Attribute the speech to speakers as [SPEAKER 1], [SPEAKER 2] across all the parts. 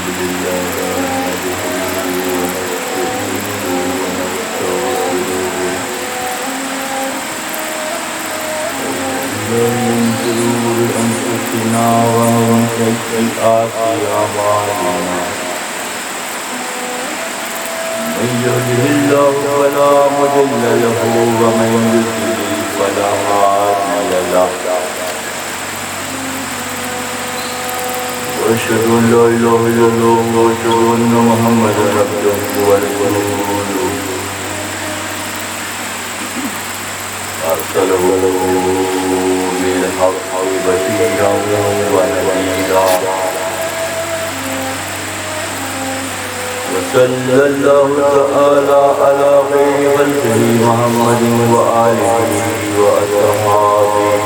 [SPEAKER 1] من شرور أنفسنا ومن سيئات أعمالنا من يهده الله فلا مضل له ومن يضلل فلا هادي له وأشهد أن لا إله إلا الله وأشهد أن محمدا عبده ورسوله أرسله بالحق بشيرا ونذيرا وصلى الله تعالى على خير خلقه محمد وآله وأصحابه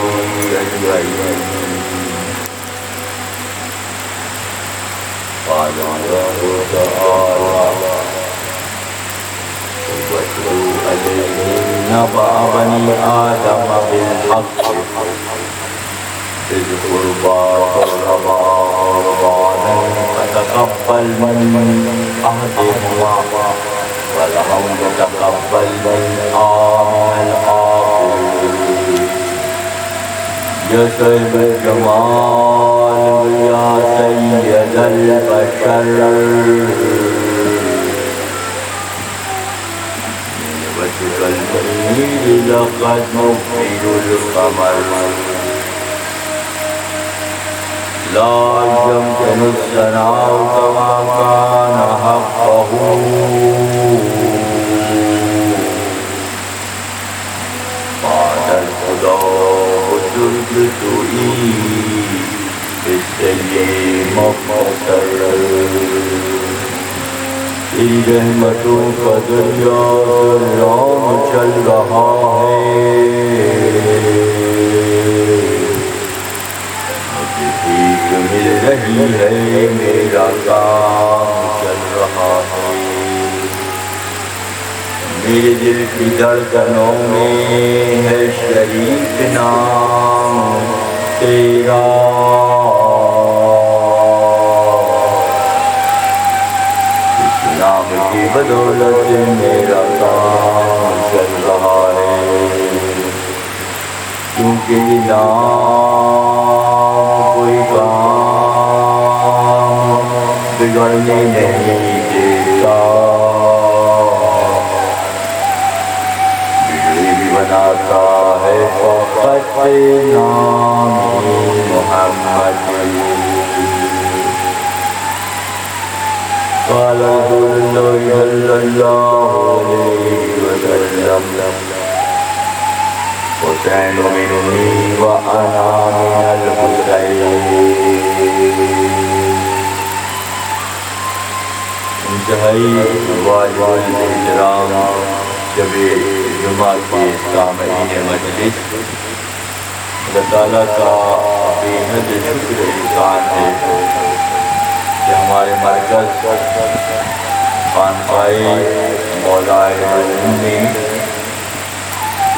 [SPEAKER 1] أجمعين. قال الله تعالى واتلو عليهم نبأ بني آدم بالحق إذ قربا قربا قربانا فتقبل من أحدهما ولم يتقبل من الآخر. يا صاحب الجمال يا سيد البشر وجهك المنير لقد نفير القمر لا يمكن الثناء كما كان حقه. بعد الخدا بزرگتوئی بسلی مختصر تیری رحمتوں کا دریا رام چل رہا ہے. مجھے بھیک مل رہی ہے میرا کام چل رہا ہے. میرے دل کی دھڑکنوں میں ہے شریک نام تیرا. اس نام کی بدولت میرا کام چل رہا ہے. کیونکہ یہ نام کوئی کام بگڑنے نہیں دیتا. بناتا ہے فقط نام محمد. قال رسول الله صلى الله عليه وسلم حسین منی وأنا من الحسین. انتہائی واجب احترام جب جمعہ کے سامعین مجلس، اللہ تعالیٰ کا بے حد شکر احسان ہے کہ ہمارے مرکز خانقاہ مولا علیہ میں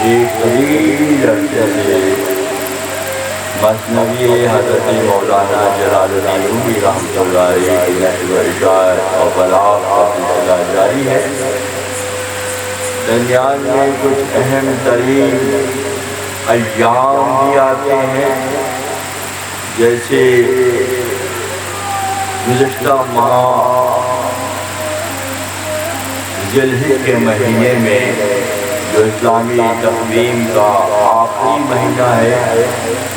[SPEAKER 1] ایک طویل عرصے سے مثنوی حضرت مولانا جلال الدین رومی رحمۃ اللہ علیہ کی نشر و اشاعت اور بلاغ کا سلسلہ جاری ہے. درمیان میں کچھ اہم ترین ایام بھی آتے ہیں، جیسے گزشتہ ماہ ذی الحجہ کے مہینے میں جو اسلامی تقویم کا آخری مہینہ ہے،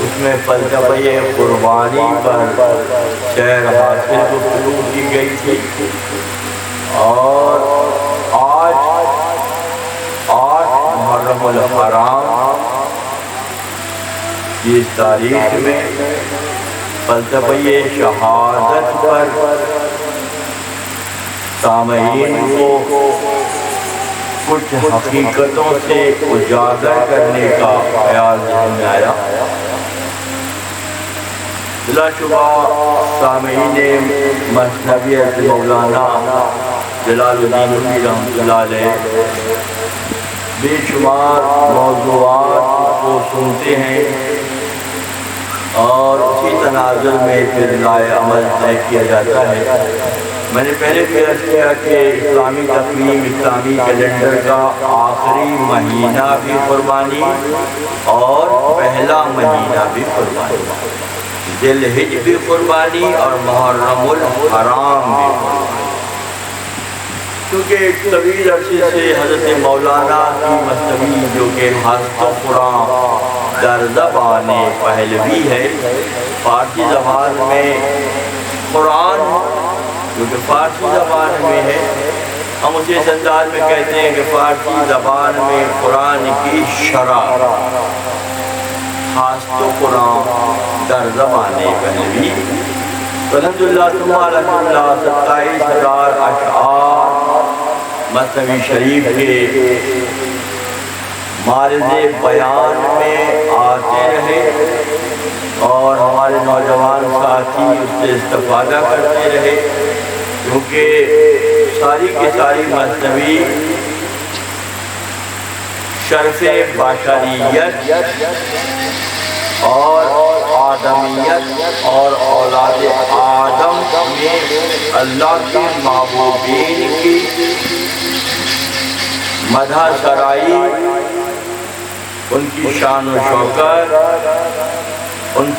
[SPEAKER 1] اس میں فلسفہ قربانی پر شعر حاصل گفتگو کی گئی تھی. اور آج محرم الحرام کی اس تاریخ میں فلسفہ شہادت پر سامعین کو کچھ حقیقتوں سے اجاگر کرنے کا خیال ذہن میں آیا. بلا شبہ سامعین مثنویت مولانا جلال الدین رومی رحمۃ اللہ علیہ بے شمار موضوعات کو سنتے ہیں اور اسی تناظر میں پھر لائے عمل طے کیا جاتا ہے۔ میں نے پہلے بھی عرض کیا کہ اسلامی تقویم، اسلامی کیلنڈر کا آخری مہینہ بھی قربانی اور پہلا مہینہ بھی قربانی، ذی الحج بھی قربانی اور محرم الحرام بھی قربانی، کیونکہ طویل عرصے سے حضرت مولانا کی مثنوی جو کہ ہست قرآن در زبان پہلوی ہے، فارسی زبان میں قرآن جو کہ فارسی زبان میں ہے، ہم اسے اس انداز میں کہتے ہیں کہ فارسی زبان میں قرآن کی شرح ہست قرآن در زبان پہلوی، الحمدللہ ثم الحمدللہ 27,000 اشعار مثنوی شریف کے معرض بیان میں آتے رہے اور ہمارے نوجوان ساتھی اس سے استفادہ کرتے رہے، کیونکہ ساری کی ساری مثنوی شرف بشریت اور آدمیت اور اولاد آدم میں اللہ کے محبوبین کی مدح سرائی، ان کی شان و شوکت، ان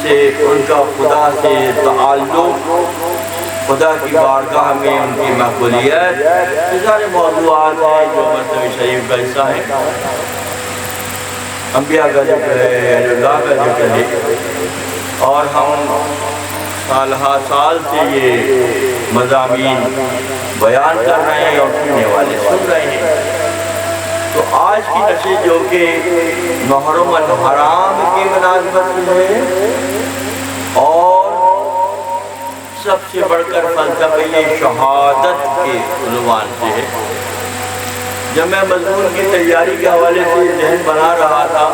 [SPEAKER 1] کا خدا سے تعلق، خدا کی بارگاہ میں ان کی مقبولیت، یہ سارے موضوعات ہیں جو مثنوی شریف کا حصہ ہیں۔ انبیاء کا ذکر ہے، اہل اللہ کا ذکر ہے، اور ہم سالہ سال سے یہ مضامین بیان کر رہے ہیں اور سننے والے سن رہے ہیں۔ تو آج کی نشست جو کہ محرم الحرام کی مناسبت سے ہے اور سب سے بڑھ کر فلسفہ شہادت کے عنوان سے ہے، جب میں مضمون کی تیاری کے حوالے سے ذہن بنا رہا تھا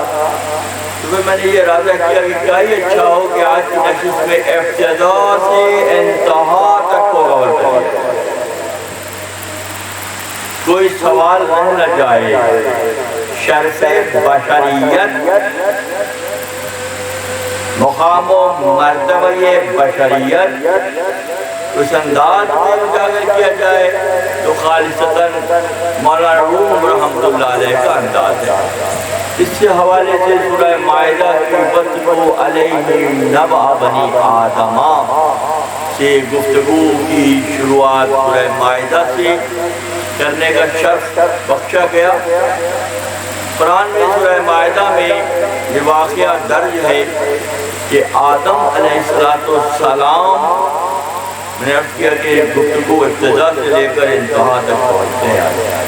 [SPEAKER 1] تو میں نے یہ ارادہ کیا کہ کیا ہی اچھا ہو کہ آج کی نشست میں ابتدا سے انتہا تک کو غور کریں، کوئی سوال نہ جائے، شرف بشریت، مقام و مرتبہ بشریت اس انداز میں اجاگر کیا جائے تو خالصتاً مولانا روم رحمۃ اللہ علیہ کا انداز ہے۔ اس سے حوالے سے سورہ مائدہ کی وَاتْلُو عَلَيْهِمْ نَبَأَ بَنِي آدَمَ سے گفتگو کی شروعات سورہ مائدہ سے کرنے کا شرف بخشا گیا۔ قرآن میں سورہ مائدہ میں یہ واقعہ درج ہے کہ آدم علیہ السلام، میں نے عرض کیا کہ گفتگو ابتدا سے لے کر انتہا تک پہنچتے ہیں،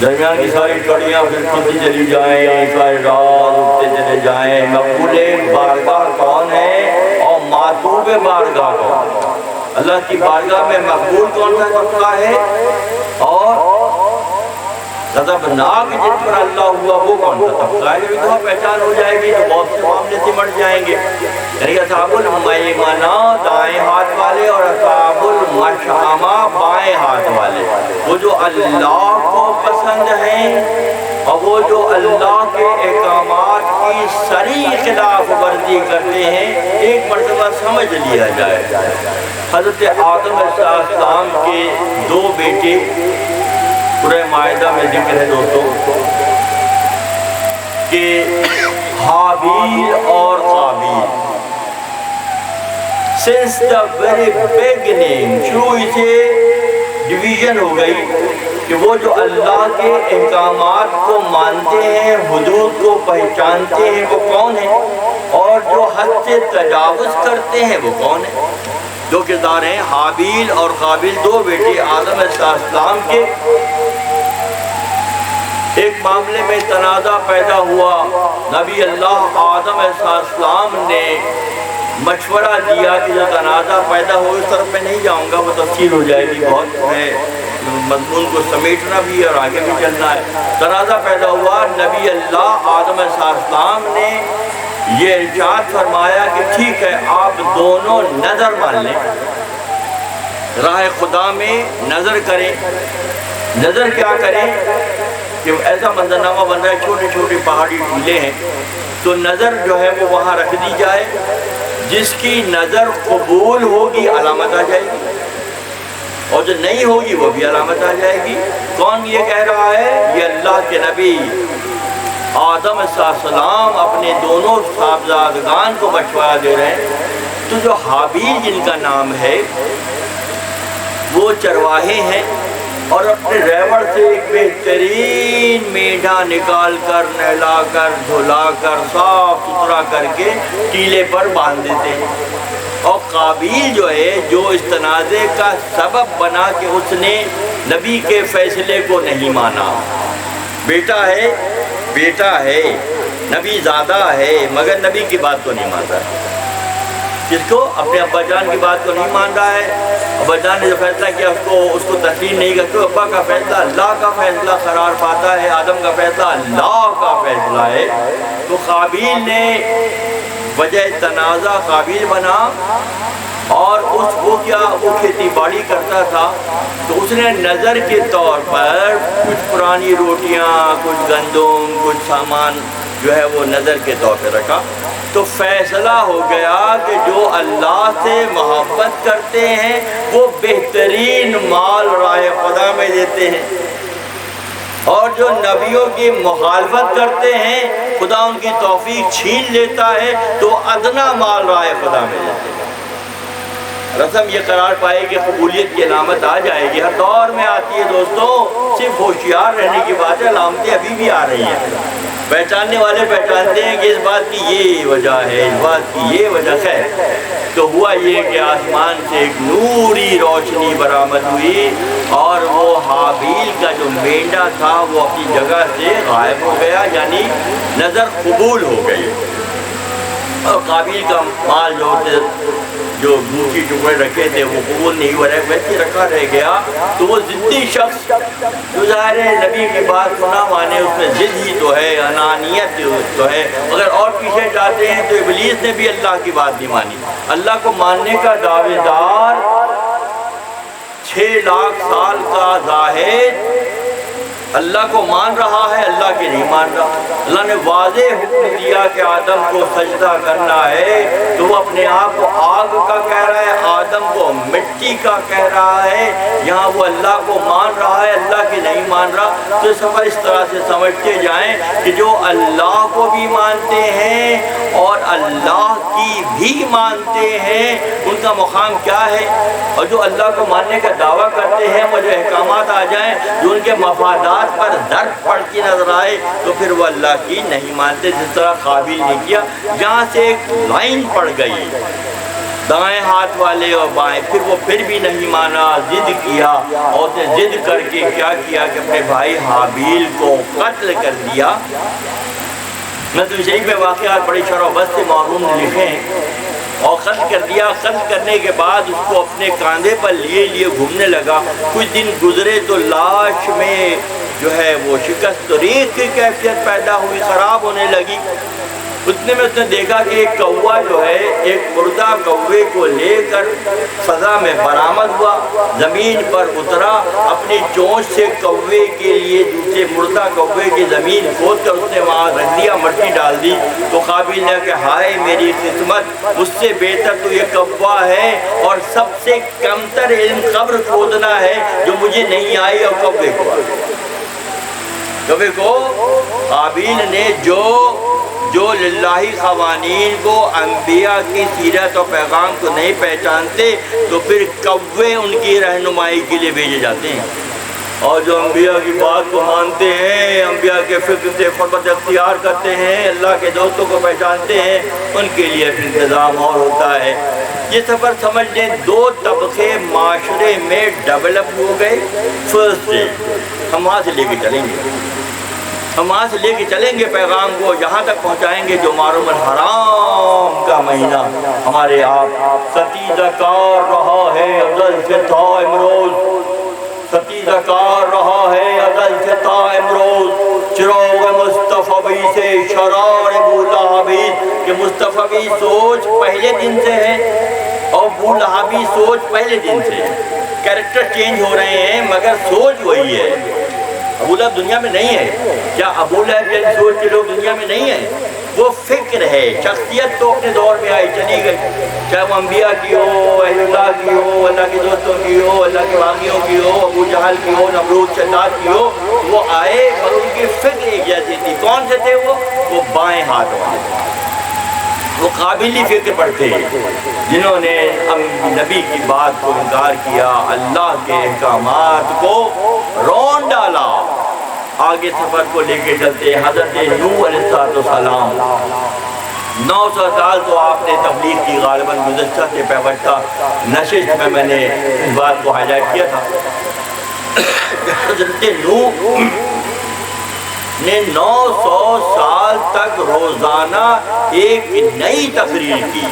[SPEAKER 1] درمیان کی ساری کڑیاں پھر کھلتی چلی جائیں، سارے راز اٹھتے چلے جائیں، مقبول بارگاہ کون ہے اور معطوب بارگاہ کون، اللہ کی بارگاہ میں مقبول کون سا طبقہ ہے اور غضبناک جن پر اللہ ہوا وہ کون سا طبقہ ہے۔ جب اتنا پہچان ہو جائے گی تو بہت سے معاملے سمٹ جائیں گے، یعنی اصحاب المیمنہ دائیں ہاتھ والے اور اصحاب المشأمہ بائیں ہاتھ والے، وہ جو اللہ کو پسند ہیں اور وہ جو اللہ کے احکامات کی صریح خلاف ورزی کرتے ہیں، ایک مرتبہ سمجھ لیا جائے۔ حضرت آدم علیہ السلام کے دو بیٹے سورہ مائدہ میں ذکر ہے دوستو کہ حابیل اور قابیل، since the very beginning شروع سے ڈویژن ہو گئی کہ وہ جو اللہ کے احکامات کو مانتے ہیں، حدود کو پہچانتے ہیں وہ کون ہیں، اور جو حد سے تجاوز کرتے ہیں وہ کون ہیں۔ دو کردار ہیں حابیل اور قابیل، دو بیٹے آدم علیہ السلام کے۔ ایک معاملے میں تنازع پیدا ہوا، نبی اللہ آدم علیہ السلام نے مشورہ دیا کہ جو تنازع پیدا ہو، اس طرف میں نہیں جاؤں گا، وہ تفصیل ہو جائے گی بہت، میں مضمون کو سمیٹنا بھی ہے اور آگے بھی چلنا ہے۔ تنازع پیدا ہوا، نبی اللہ آدم علیہ السلام نے یہ ارشاد فرمایا کہ ٹھیک ہے آپ دونوں نظر مان لیں، راہ خدا میں نظر کریں۔ نظر کیا کریں کہ ایسا منظرنامہ بن رہا ہے، چھوٹے چھوٹے پہاڑی ٹیلے ہیں، تو نظر جو ہے وہ وہاں رکھ دی جائے، جس کی نظر قبول ہوگی علامت آ جائے گی، اور جو نہیں ہوگی وہ بھی علامت آ جائے گی۔ کون یہ کہہ رہا ہے؟ یہ اللہ کے نبی آدم علیہ السلام اپنے دونوں صاحبزادگان کو مشورہ دے رہے ہیں۔ تو جو حابیل جن کا نام ہے وہ چرواہے ہیں، اور اپنے ریوڑ سے ایک بہترین میڈھا نکال کر نہلا کر دھلا کر صاف ستھرا کر کے ٹیلے پر باندھ دیتے ہیں، اور قابیل جو ہے جو اس تنازع کا سبب بنا کہ اس نے نبی کے فیصلے کو نہیں مانا، بیٹا ہے نبی زادہ ہے مگر نبی کی بات کو نہیں مانتا، جس کو اپنے ابا جان کی بات کو نہیں مان رہا ہے، ابا جان نے جو فیصلہ کیا اس کو تسلیم نہیں کرتے، ابا کا فیصلہ اللہ کا فیصلہ قرار پاتا ہے، آدم کا فیصلہ اللہ کا فیصلہ ہے۔ تو قابیل نے وجہ تنازع قابیل بنا، اور وہ کھیتی باڑی کرتا تھا، تو اس نے نظر کے طور پر کچھ پرانی روٹیاں، کچھ گندم، کچھ سامان جو ہے وہ نظر کے طور پہ رکھا۔ تو فیصلہ ہو گیا کہ جو اللہ سے محبت کرتے ہیں وہ بہترین مال راہ خدا میں دیتے ہیں، اور جو نبیوں کی مخالفت کرتے ہیں خدا ان کی توفیق چھین لیتا ہے تو ادنا مال راہ خدا میں دیتے ہیں۔ رسم یہ قرار پائے کہ قبولیت کی علامت آ جائے گی، ہر دور میں آتی ہے دوستوں، صرف ہوشیار رہنے کی بات ہے، علامتیں ابھی بھی آ رہی ہیں، پہچاننے والے پہچانتے ہیں کہ اس بات کی یہ وجہ ہے، اس بات کی یہ وجہ ہے۔ تو ہوا یہ کہ آسمان سے ایک نوری روشنی برآمد ہوئی، اور وہ حابیل کا جو مینڈا تھا وہ اپنی جگہ سے غائب ہو گیا، یعنی نظر قبول ہو گئی، اور قابیل کا مال جو دوسری ٹکڑے رکھے تھے وہ قبول نہیں ہو رہے، ویسے رکھا رہ گیا۔ تو وہ ضدی شخص جو ظاہر ہے نبی کی بات کو نہ مانے، اس میں ضد ہی تو ہے، انانیت تو ہے، اگر اور پیچھے جاتے ہیں تو ابلیس نے بھی اللہ کی بات نہیں مانی۔ اللہ کو ماننے کا دعوے دار 6 لاکھ سال کا زاہد اللہ کو مان رہا ہے، اللہ کی نہیں مان رہا۔ اللہ نے واضح حکم دیا کہ آدم کو سجدہ کرنا ہے، تو وہ اپنے آپ کو آگ کا کہہ رہا ہے، آدم کو مٹی کا کہہ رہا ہے، یہاں وہ اللہ کو مان رہا ہے، اللہ کی نہیں مان رہا۔ تو سفر اس طرح سے سمجھتے جائیں کہ جو اللہ کو بھی مانتے ہیں اور اللہ کی بھی مانتے ہیں ان کا مقام کیا ہے، اور جو اللہ کو ماننے کا دعویٰ کرتے ہیں وہ جو احکامات آ جائیں جو ان کے مفادات پر ضرب پڑتی نظر آئے تو پھر وہ اللہ کی نہیں مانتے، جس طرح قابیل نے کیا۔ جہاں سے ایک لائن پڑ گئی دائیں ہاتھ والے اور بائیں، پھر بھی نہیں مانا، ضد کیا، اور نے ضد کر کے کیا کیا کہ اپنے بھائی حابیل کو قتل کر دیا۔ نظم شریف میں واقعات بڑی شرح و بست سے معلوم لکھے ہیں، اور قتل کر دیا۔ قتل کرنے کے بعد اس کو اپنے کاندھے پر لیے گھومنے لگا۔ کچھ دن گزرے تو لاش میں جو ہے وہ شکست و ریت کی کیفیت پیدا ہوئی، خراب ہونے لگی۔ اتنے میں اس نے دیکھا کہ ایک کوا جو ہے ایک مردہ کوے کو لے کر فضا میں برآمد ہوا، زمین پر اترا، اپنی چونچ سے کوے کے لیے دوسرے مردہ کوے کی زمین کھود کر اس نے وہاں رکھ دیا، مٹی ڈال دی۔ تو قابیل نے کہ ہائے میری قسمت، اس سے بہتر تو یہ کوا ہے، اور سب سے کمتر علم قبر کھودنا ہے جو مجھے نہیں آئی، اور کوے کو قابیل نے جو للہی قوانین کو، انبیاء کی سیرت و پیغام کو نہیں پہچانتے تو پھر کوے ان کی رہنمائی کے لیے بھیجے جاتے ہیں، اور جو انبیاء کی بات کو مانتے ہیں، انبیاء کے فکر سے قربت اختیار کرتے ہیں، اللہ کے دوستوں کو پہچانتے ہیں، ان کے لیے انتظام اور ہوتا ہے۔ یہ سفر سمجھ لیں 2 طبقے معاشرے میں ڈیولپ ہو گئے۔ فرسٹ ہم وہاں سے لے کے چلیں گے پیغام کو، یہاں تک پہنچائیں گے جو محرم الحرام کا مہینہ ہمارے آپ ستیزہ کار رہا ہے ازل سے تھا امروز، ستیزہ کار رہا ہے ازل سے تھا امروز، چراغ مصطفی سے شرار ابو لہبی، کہ مصطفی سوچ پہلے دن سے ہے اور ابو لہبی سوچ پہلے دن سے ہے، کیریکٹر چینج ہو رہے ہیں مگر سوچ وہی ہے۔ ابو لہب دنیا میں نہیں ہے. کیا ابو لہب جیسی سوچ کے لوگ دنیا میں نہیں ہیں؟ وہ فکر ہے. شخصیت تو اپنے دور میں آئی چلی گئی، چاہے وہ انبیاء کی ہو، اہل اللہ کی ہو، اللہ کے دوستوں کی ہو، اللہ کے باغیوں کی ہو، ابو جہل کی ہو، نمرود شداد کی ہو. وہ آئے اور ان کی فکر ایک جیسی تھی. کون سے تھے وہ بائیں ہاتھ والے. وہ قابلی فکر پر تھے جنہوں نے نبی کی بات کو انکار کیا، اللہ کے احکامات کو رون ڈالا. آگے سفر کو لے کے چلتے حضرت نوح علیہ السلام. 900 سال تو آپ نے تبلیغ کی. غالباً گزشتہ سے پیوستہ نشست میں نے اس بات کو ہائی لائٹ کیا تھا. حضرت نوح نے 900 سال تک روزانہ ایک نئی تقریر کی.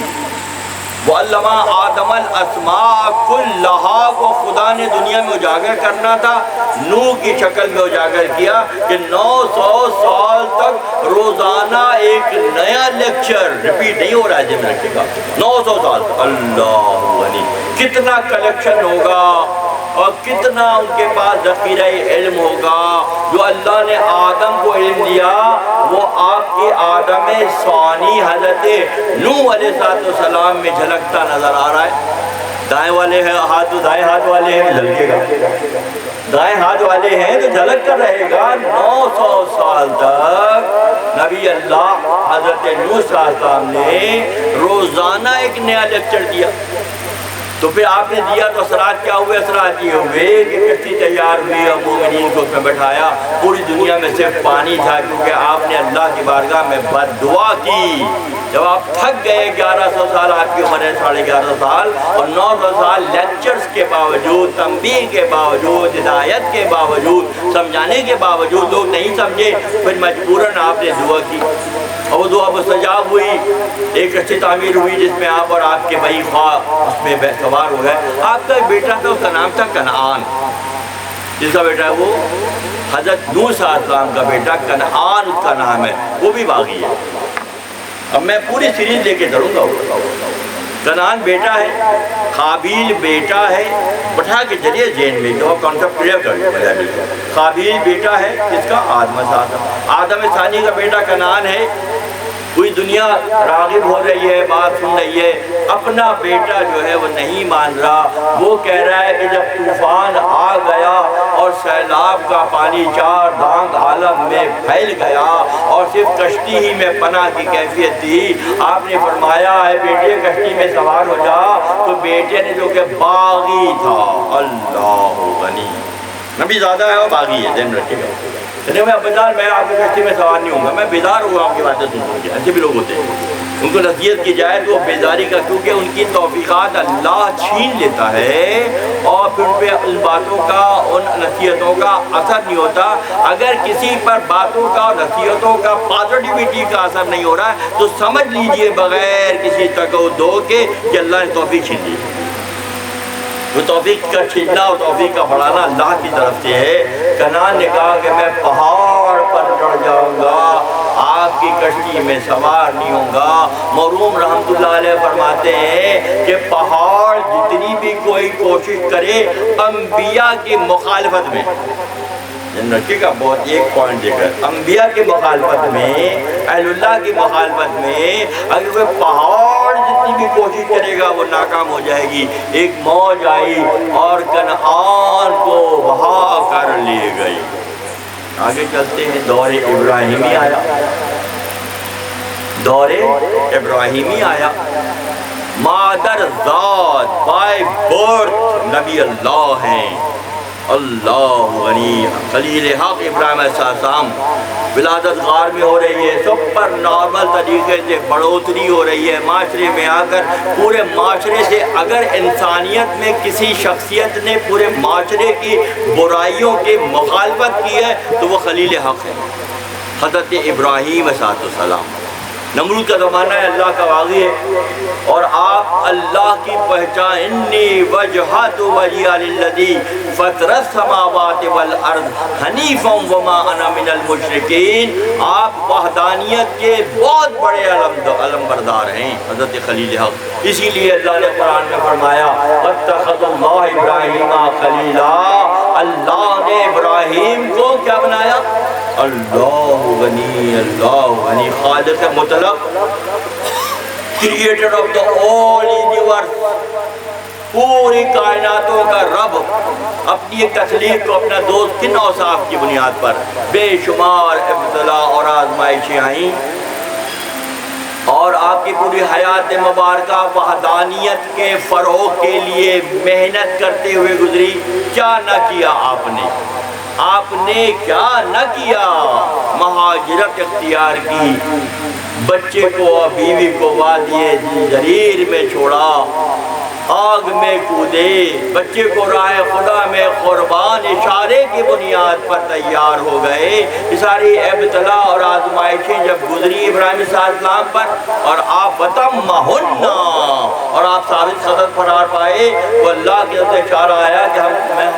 [SPEAKER 1] وَعَلَّمَ آدَمَ الْأَسْمَاءَ كُلَّهَا کو خدا نے دنیا میں اجاگر کرنا تھا. نوح کی شکل میں اجاگر کیا کہ 900 سال تک روزانہ ایک نیا لیکچر ریپیٹ نہیں ہو رہا ہے. جب رکھے گا 900 سال تک. اللہ غنی کتنا کلیکشن ہوگا اور کتنا ان کے پاس ذخیرہ علم ہوگا. جو اللہ نے آدم کو علم دیا وہ آپ کے آدم ثانی حضرت نوح علیہ السلام میں جھلکتا نظر آ رہا ہے. دائیں والے ہیں ہاتھ، دائیں ہاتھ والے ہیں تو جھلکے گا. دائیں ہاتھ والے ہیں تو جھلک کر رہے گا. 900 سال تک نبی اللہ حضرت نوح علیہ السلام نے روزانہ ایک نیا لیکچر دیا. تو پھر آپ نے دیا تو اثرات کیا ہوئے؟ اثرات یہ ہوئے کہ کشتی تیار ہوئی اور مومنین کو اس میں بٹھایا. پوری دنیا میں صرف پانی تھا کیونکہ آپ نے اللہ کی بارگاہ میں بد دعا کی. جب آپ تھک گئے، 1100 سال آپ کی عمر ہے، 1150 سال، اور 900 سال لیکچرز کے باوجود، تنبیہ کے باوجود، ہدایت کے باوجود، سمجھانے کے باوجود لوگ نہیں سمجھے. پھر مجبوراً آپ نے دعا کی اور وہ دعا مستجاب ہوئی. ایک کشتی تعمیر ہوئی جس میں آپ اور آپ کے بھائی خواہ اس میں سوار ہو گئے. آپ کا ایک بیٹا تھا، اس کا نام تھا کنعان. جس کا بیٹا ہے وہ حضرت نوح علیہ السلام کا بیٹا کنعان اس کا نام ہے. وہ بھی باغی ہے. اب میں پوری سیریز لے کے چلوں گا. کنعان بیٹا ہے، قابیل بیٹا ہے. بٹھا کے چلیے ذہن میں جو کانسیپٹ کلیئر کر لیں. قابیل بیٹا ہے جس کا آدم ثانی کا بیٹا کنعان ہے. پوری دنیا راغب ہو رہی ہے، بات سن رہی ہے. اپنا بیٹا جو ہے وہ نہیں مان رہا. وہ کہہ رہا ہے کہ جب طوفان آ گیا اور سیلاب کا پانی 4 دھام عالم میں پھیل گیا اور صرف کشتی ہی میں پناہ کی کیفیت تھی، آپ نے فرمایا ہے بیٹے کشتی میں سوار ہو جا. تو بیٹے نے جو کہ باغی تھا، اللہ غنی نبی زیادہ ہے اور باغی ہے، ذہن رکھے گا. میں بیدار، میں آپ کی کشتی میں سوار نہیں ہوں گا، میں بیدار ہوں آپ کی باتیں سنوں گی. ایسے بھی لوگ ہوتے ہیں، ان کو نصیحت کی جائے تو وہ بیداری کا، کیونکہ ان کی توفیقات اللہ چھین لیتا ہے اور پھر ان پہ ان باتوں کا، ان نصیحتوں کا اثر نہیں ہوتا. اگر کسی پر باتوں کا اور نصیحتوں کا پازیٹیوٹی کا اثر نہیں ہو رہا ہے تو سمجھ لیجئے بغیر کسی تکو کے کہ اللہ نے توفیق چھین لی. وہ توفیق کا چھیننا اور توفیق کا بڑھانا اللہ کی طرف سے ہے. کنعان نے کہا کہ میں پہاڑ پر چڑھ جاؤں گا، آپ کی کشتی میں سوار نہیں ہوں گا. مروم رحمۃ اللہ علیہ فرماتے ہیں کہ پہاڑ جتنی بھی کوئی کوشش کرے انبیاء کی مخالفت میں، رکھے گا بہت ایک پوائنٹ دیکھ رہے، انبیاء کی مخالفت میں، اہل اللہ کی مخالفت میں اگر وہ پہاڑ جتنی بھی کوشش کرے گا وہ ناکام ہو جائے گی. ایک موج آئی اور کنعان کو بہا کر لے گئی. آگے چلتے ہیں. دور ابراہیمی آیا. دور ابراہیمی آیا. مادر ذات بائی برتھ نبی اللہ ہیں. اللہ غنی خلیل حق ابراہیم علیہ السلام ولادت غار میں ہو رہی ہے. سب پر نارمل طریقے سے بڑھوتری ہو رہی ہے. معاشرے میں آ کر پورے معاشرے سے اگر انسانیت میں کسی شخصیت نے پورے معاشرے کی برائیوں کی مخالفت کی ہے تو وہ خلیل حق ہے، حضرت ابراہیم علیہ السلام. نمرود کا زمانہ ہے، اللہ کا باغی ہے اور آپ اللہ کی پہچان انی وجہت وجہی للذی فطر السماوات والارض حنیفا وما انا من المشرکین. آپ وحدانیت کے بہت بڑے علم بردار ہیں، حضرت خلیل حق. اسی لیے اللہ نے قرآن میں فرمایا واتخذ اللہ ابراہیم خلیلا. اللہ نے ابراہیم کو کیا بنایا؟ اللہ غنی خالق مطلق، creator of the all universe, پوری کائناتوں کا رب، اپنی ایک تخلیق کو اپنا دوست کن اوصاف کی بنیاد پر بے شمار ابتلا اور آزمائشیں آئیں، اور آپ کی پوری حیات مبارکہ وحدانیت کے فروغ کے لیے محنت کرتے ہوئے گزری۔ کیا نہ کیا آپ نے کیا نہ کیا؟ مہاجرت اختیار کی، بچے کو اور بیوی کو وادی جریر میں چھوڑا، آگ میں کودے، بچے کو راہ خدا میں قربان، اشارے کی بنیاد پر تیار ہو گئے۔ یہ ساری ابتلا اور آزمائشیں جب گزری ابراہیم علیہ السلام پر، اور آپ وتمہن، اور آپ ثابت قدم قرار پائے، تو اللہ کی طرف سے اشارہ آیا کہ ہم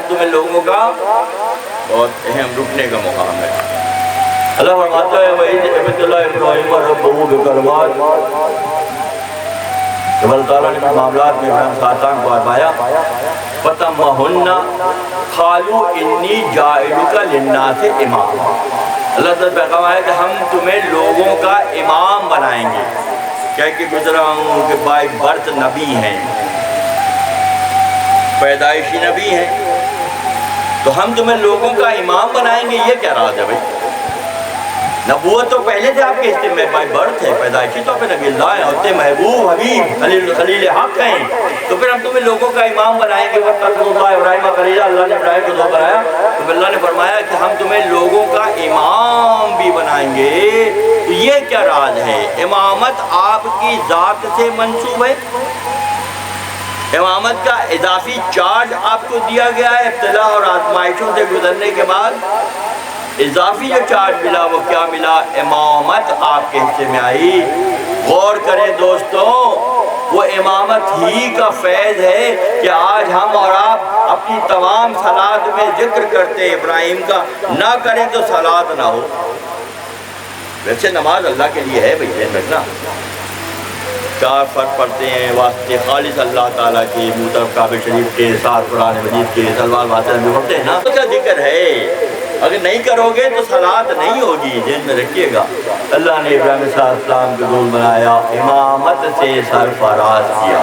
[SPEAKER 1] تمہیں لوگوں کا بہت اہم رکنے کا مقام ہے۔ اللہ فرماتا ہے وَإِذْ ابْتَلَىٰ إِبْرَاهِيمَ رَبُّهُ بِكَلِمَاتٍ، جب اللہ تعالیٰ نے معاملات میں ابراہیم خاتان کو آزمایا، فَتَمَّهُنَّ قَالُوا إِنِّي جَاعِلُكَ لِلنَّاسِ إِمَامًا، اللہ تعالیٰ پیغام آیا کہ ہم تمہیں لوگوں کا امام بنائیں گے۔ کہہ کے گزرا ہوں کہ بائی برت نبی ہیں، پیدائشی نبی ہیں، تو ہم تمہیں لوگوں کا امام بنائیں گے، یہ کیا راز ہے بھائی؟ نبوت تو پہلے سے آپ کے حصے میں بائی برتھ ہے، پیدائشی طور پہ نبی اللہ ہیں، ہوتے محبوب حبیب خلیل حق ہیں، تو پھر ہم تمہیں لوگوں کا امام بنائیں گے۔ وَاتَّخَذَ اللَّهُ إِبْرَاهِيمَ خَلِيلًا، اللہ نے ابراہیم کو دوست بنایا، تو اللہ نے فرمایا کہ ہم تمہیں لوگوں کا امام بھی بنائیں گے۔ تو یہ کیا راز ہے؟ امامت آپ کی ذات سے منسوب ہے، امامت کا اضافی چارج آپ کو دیا گیا ہے، ابتلا اور آزمائشوں سے گزرنے کے بعد اضافی جو چارج ملا وہ کیا ملا؟ امامت آپ کے حصے میں آئی۔ غور کریں دوستوں، وہ امامت ہی کا فیض ہے کہ آج ہم اور آپ اپنی تمام صلات میں ذکر کرتے ہیں ابراہیم کا، نہ کریں تو صلات نہ ہو۔ ویسے نماز اللہ کے لیے ہے بھئی، ذہن رکھنا، 4 فرض پڑھتے ہیں واسطے خالص اللہ تعالیٰ کی، محترم کعبہ شریف کے ساتھ قرآن مجید کے سلوات واسطے بھی پڑھتے ہیں نا، اس کا ذکر ہے۔ اگر نہیں کرو گے تو صلات نہیں ہوگی، ذہن میں رکھیے گا۔ اللہ نے ابراہیم علیہ السلام کو دوست بنایا، امامت سے سرفراز کیا،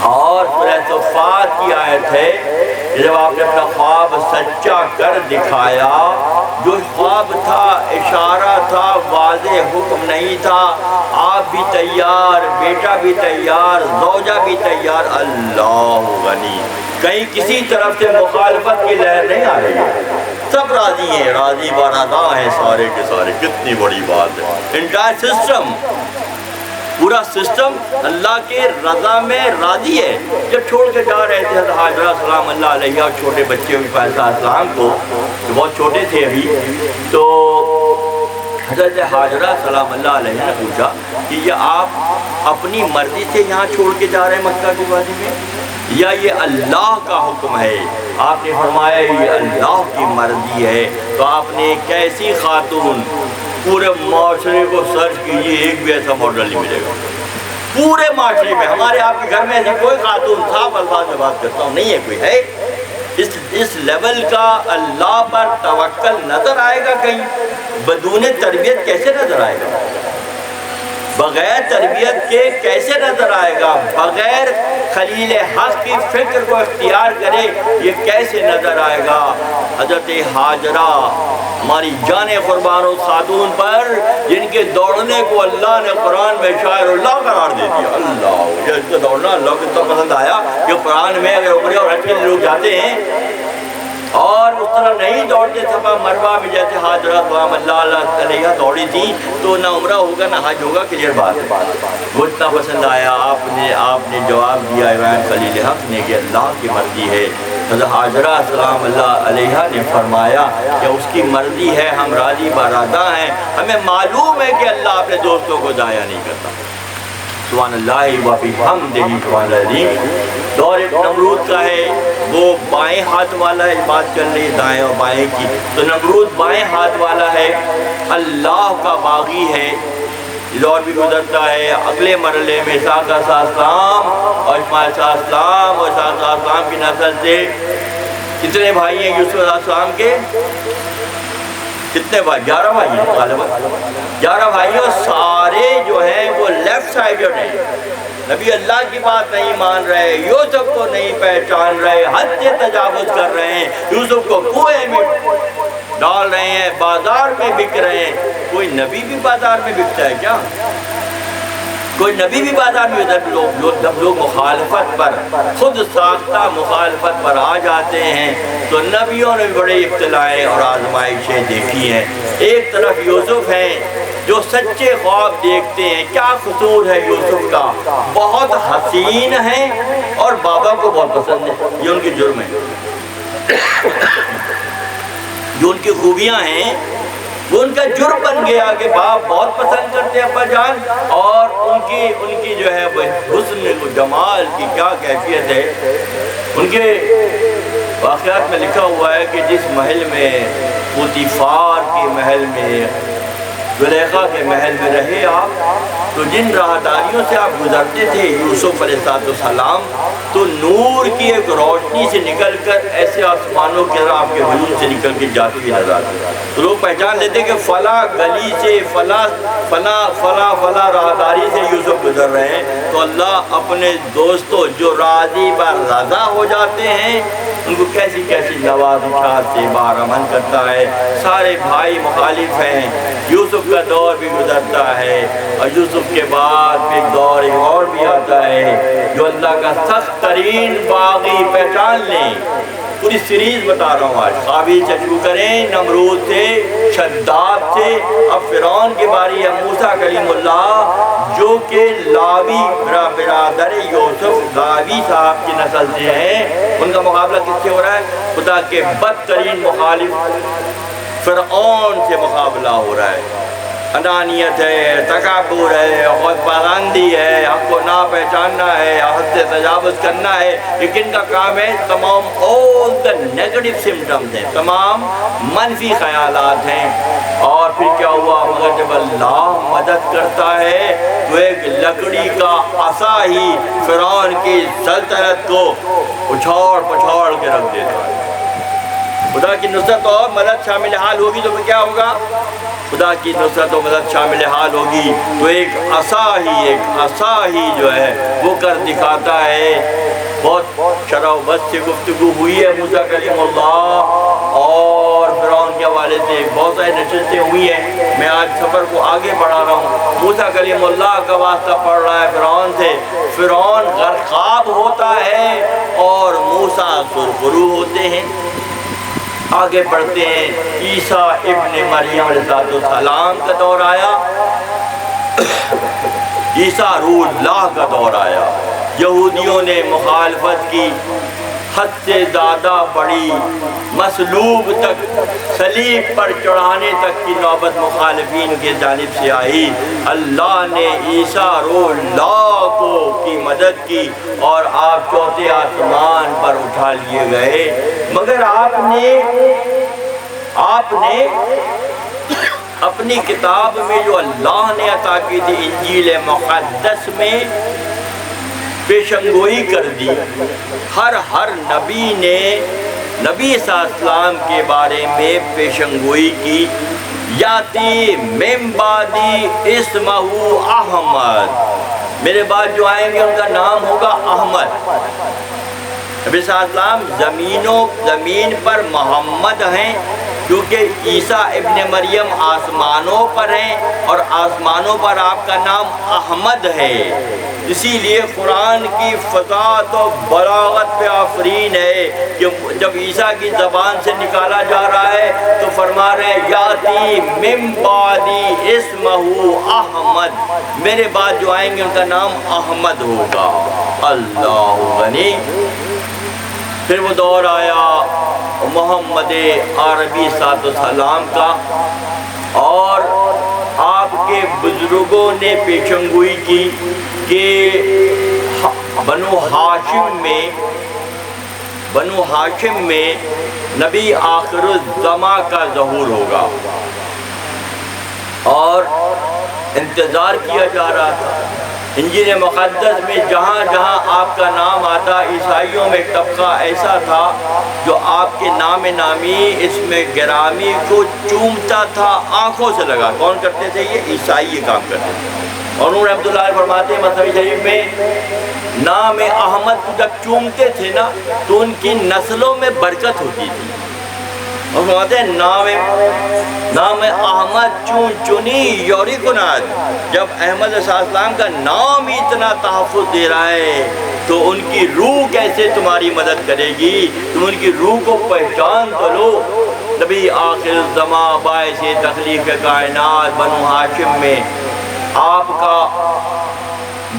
[SPEAKER 1] اور سورہ صفات کی آیت ہے کہ جب آپ نے اپنا خواب سچا کر دکھایا، جو خواب تھا اشارہ تھا، واضح حکم نہیں تھا، آپ بھی تیار، بیٹا بھی تیار، زوجہ بھی تیار، اللہ غنی، کہیں کسی طرف سے مخالفت کی لہر نہیں آ رہی ہے، سب راضی ہیں، راضی بارادا ہیں سارے کے سارے۔ کتنی بڑی بات ہے، انٹائر سسٹم، پورا سسٹم اللہ کے رضا میں راضی ہے۔ جب چھوڑ کے جا رہے تھے حضرت حاجرہ سلام اللہ علیہ اور چھوٹے بچے عیسیٰ السلام کو، جو بہت چھوٹے تھے ابھی، تو حضرت حاجرہ سلام اللہ علیہ نے پوچھا کہ یہ آپ اپنی مرضی سے یہاں چھوڑ کے جا رہے ہیں مکہ کی وادی میں، یا یہ اللہ کا حکم ہے؟ آپ نے فرمایا یہ اللہ کی مرضی ہے۔ تو آپ نے ایک ایسی خاتون، پورے معاشرے کو سرچ کیجیے، ایک بھی ایسا ماڈل نہیں ملے گا پورے معاشرے میں، ہمارے آپ کے گھر میں ایسی کوئی خاتون، صاف الفاظ میں بات کرتا ہوں، نہیں ہے کوئی، ہے اس لیول کا اللہ پر توکل نظر آئے گا کہیں؟ بدون تربیت کیسے نظر آئے گا؟ بغیر تربیت کے کیسے نظر آئے گا؟ بغیر خلیل حق کی فکر کو اختیار کرے یہ کیسے نظر آئے گا؟ حضرت حاجرہ ہماری جان قربان و خاتون پر، جن کے دوڑنے کو اللہ نے قرآن میں شاعر اللہ قرار دے دیا۔ اللہ، اس کا دوڑنا اللہ کو تو پسند آیا کہ قرآن میں اگر عمرے اور حج کے لوگ جاتے ہیں اور اس طرح نہیں دوڑتے صفا مروہ میں جیسے حاجرہ سلام اللہ علیہ دوڑی تھی، تو نہ عمرہ ہوگا نہ حج ہوگا، کلیئر بات ہے۔ وہ اتنا پسند آیا، آپ نے جواب دیا ابراہیم خلیل حق نے کہ اللہ کی مرضی ہے۔ حضرت حاجرہ سلام اللہ علیہ نے فرمایا کہ اس کی مرضی ہے، ہم راضی بارادا ہیں، ہمیں معلوم ہے کہ اللہ اپنے دوستوں کو ضائع نہیں کرتا۔ سبحان اللہ و بحمدہ سبحان اللہ۔ دور ایک نمرود کا ہے، وہ بائیں ہاتھ والا ہے، بات چل رہی ہے دائیں اور بائیں کی، تو نمرود بائیں ہاتھ والا ہے، اللہ کا باغی ہے۔ دور بھی گزرتا ہے، اگلے مرحلے میں اسحاق علیہ السلام اور اسماعیل علیہ السلام اور اسحاق علیہ السلام کی نسل سے کتنے بھائی ہیں یوسف علیہ السلام کے؟ کتنے بھائی؟ 11 بھائی ہیں غالباً 11 بھائی، اور سارے جو ہیں وہ لیفٹ سائیڈڈ ہیں، نبی اللہ کی بات نہیں مان رہے، یوسف کو نہیں پہچان رہے، حد سے تجاوز کر رہے ہیں، یوسف کو کنویں میں ڈال رہے ہیں، بازار میں بک رہے ہیں۔ کوئی نبی بھی بازار میں بکتا ہے کیا؟ کوئی نبی بھی بازار میں؟ جب لوگ مخالفت پر، خود ساختہ مخالفت پر آ جاتے ہیں تو نبیوں نے بڑے ابتلائیں اور آزمائشیں دیکھی ہیں۔ ایک طرف یوسف ہیں جو سچے خواب دیکھتے ہیں، کیا قصور ہے یوسف کا؟ بہت حسین ہیں اور بابا کو بہت پسند ہے، یہ ان کی جرم ہے۔ جو ان کی خوبیاں ہیں وہ ان کا جرم بن گیا کہ باپ بہت پسند کرتے ہیں ابا جان، اور ان کی جو ہے وہ حسن و جمال کی کیا کیفیت ہے۔ ان کے واقعات میں لکھا ہوا ہے کہ جس محل میں پوتیفار کے محل میں، زلیخا کے محل میں رہے آپ، تو جن راہداریوں سے آپ گزرتے تھے یوسف علیہ السلام، تو نور کی ایک روشنی سے نکل کر ایسے آسمانوں کی طرح آپ کے وجود سے نکل کے جاتی ہوئی نظر آتی، تو لوگ پہچان لیتے کہ فلاں گلی سے فلاں راہداری سے یوسف گزر رہے ہیں۔ تو اللہ اپنے دوستوں جو راضی پر رضا ہو جاتے ہیں ان کو کیسی کیسی نوازشات سے بارہمن کرتا ہے۔ سارے بھائی مخالف ہیں، یوسف کا دور بھی گزرتا ہے، اور یوسف کے بعد ایک دور اور بھی آتا ہے جو اللہ کا سخت ترین باغی، پہچان لیں۔ پوری سیریز بتا رہا ہوں آج، قابل سے شروع کریں، نمرود سے، شداد سے، اب فرعون کی باری ہے، موسیٰ کلیم اللہ جو کہ لاوی برادر یوسف لاوی صاحب کی نسل سے ہیں، ان کا مقابلہ کس سے ہو رہا ہے؟ خدا کے بدترین مخالف فرعون سے مقابلہ ہو رہا ہے۔ انانیت ہے، تکبر ہے، خود پسندی ہے، حق کو نہ پہچاننا ہے، حد سے تجاوز کرنا ہے، لیکن کا کام ہے تمام all the negative symptoms ہیں، تمام منفی خیالات ہیں۔ اور پھر کیا ہوا؟ مگر جب اللہ مدد کرتا ہے تو ایک لکڑی کا عصا ہی فرعون کی سلطنت کو اچھاڑ پچھاڑ کے رکھ دیتا ہے۔ خدا کی نصرت اور مدد شامل حال ہوگی تو پھر کیا ہوگا؟ خدا کی نصرت و مدد شامل حال ہوگی تو ایک عصا ہی جو ہے وہ کر دکھاتا ہے۔ بہت شرح و بس سے گفتگو ہوئی ہے موسیٰ کلیم اللہ اور فرعون کے حوالے سے بہت ساری نشستیں ہوئی ہیں۔ میں آج سفر کو آگے بڑھا رہا ہوں۔ موسیٰ کلیم اللہ کا واسطہ پڑھ رہا ہے فرعون سے، فرعون غرقاب ہوتا ہے اور موسیٰ سرخرو ہوتے ہیں۔ آگے بڑھتے ہیں، عیسیٰ ابن مریم علیہ السلام کا دور آیا، عیسیٰ روح اللہ کا دور آیا۔ یہودیوں نے مخالفت کی، حد سے زیادہ بڑی، مصلوب تک، صلیب پر چڑھانے تک کی نوبت مخالفین کی جانب سے آئی۔ اللہ نے عیسیٰ روح اللہ کی مدد کی اور آپ چوتھے آسمان پر اٹھا لیے گئے۔ مگر آپ نے اپنی کتاب میں جو اللہ نے عطا کی تھی انجیل مقدس میں پیشنگوئی کر دی۔ ہر نبی نے نبی صلی اللہ علیہ وسلم کے بارے میں پیشنگوئی کی، یاتی من بعدی اسمہ احمد، میرے بعد جو آئیں گے ان کا نام ہوگا احمد۔ نبی صلی اللہ علیہ وسلم زمین پر محمد ہیں کیونکہ عیسیٰ ابن مریم آسمانوں پر ہیں اور آسمانوں پر آپ کا نام احمد ہے۔ اسی لیے قرآن کی فضاحت و بلاغت پہ آفرین ہے کہ جب عیسیٰ کی زبان سے نکالا جا رہا ہے تو فرما رہے ہیں یاتی من بعدی اسمہ احمد، میرے بعد جو آئیں گے ان کا نام احمد ہوگا۔ اللہ غنی۔ پھر وہ دور آیا محمد عربی صلی اللہ علیہ وسلم کا، اور آپ کے بزرگوں نے پیشنگوئی کی کہ بنو ہاشم میں نبی آخر الزماں کا ظہور ہوگا، اور انتظار کیا جا رہا تھا۔ انجیل مقدس میں جہاں جہاں آپ کا نام آتا، عیسائیوں میں ایک طبقہ ایسا تھا جو آپ کے نام نامی اسم گرامی کو چومتا تھا آنکھوں سے لگا. کون کرتے تھے یہ؟ عیسائی یہ کام کرتے تھے. اور انہوں رحمۃ اللہ علیہ فرماتے ہیں مثنوی شریف میں نام احمد کو جب چومتے تھے نا تو ان کی نسلوں میں برکت ہوتی تھی. اور فرماتے ہیں نام احمد چون چنی یوری کناد. جب احمد علیہ السلام کا نام ہی اتنا تحفظ دے رہا ہے تو ان کی روح کیسے تمہاری مدد کرے گی؟ تم ان کی روح کو پہچان تو لو. نبی آخر الزمان باعث تخلیق کائنات بنو ہاشم میں آپ کا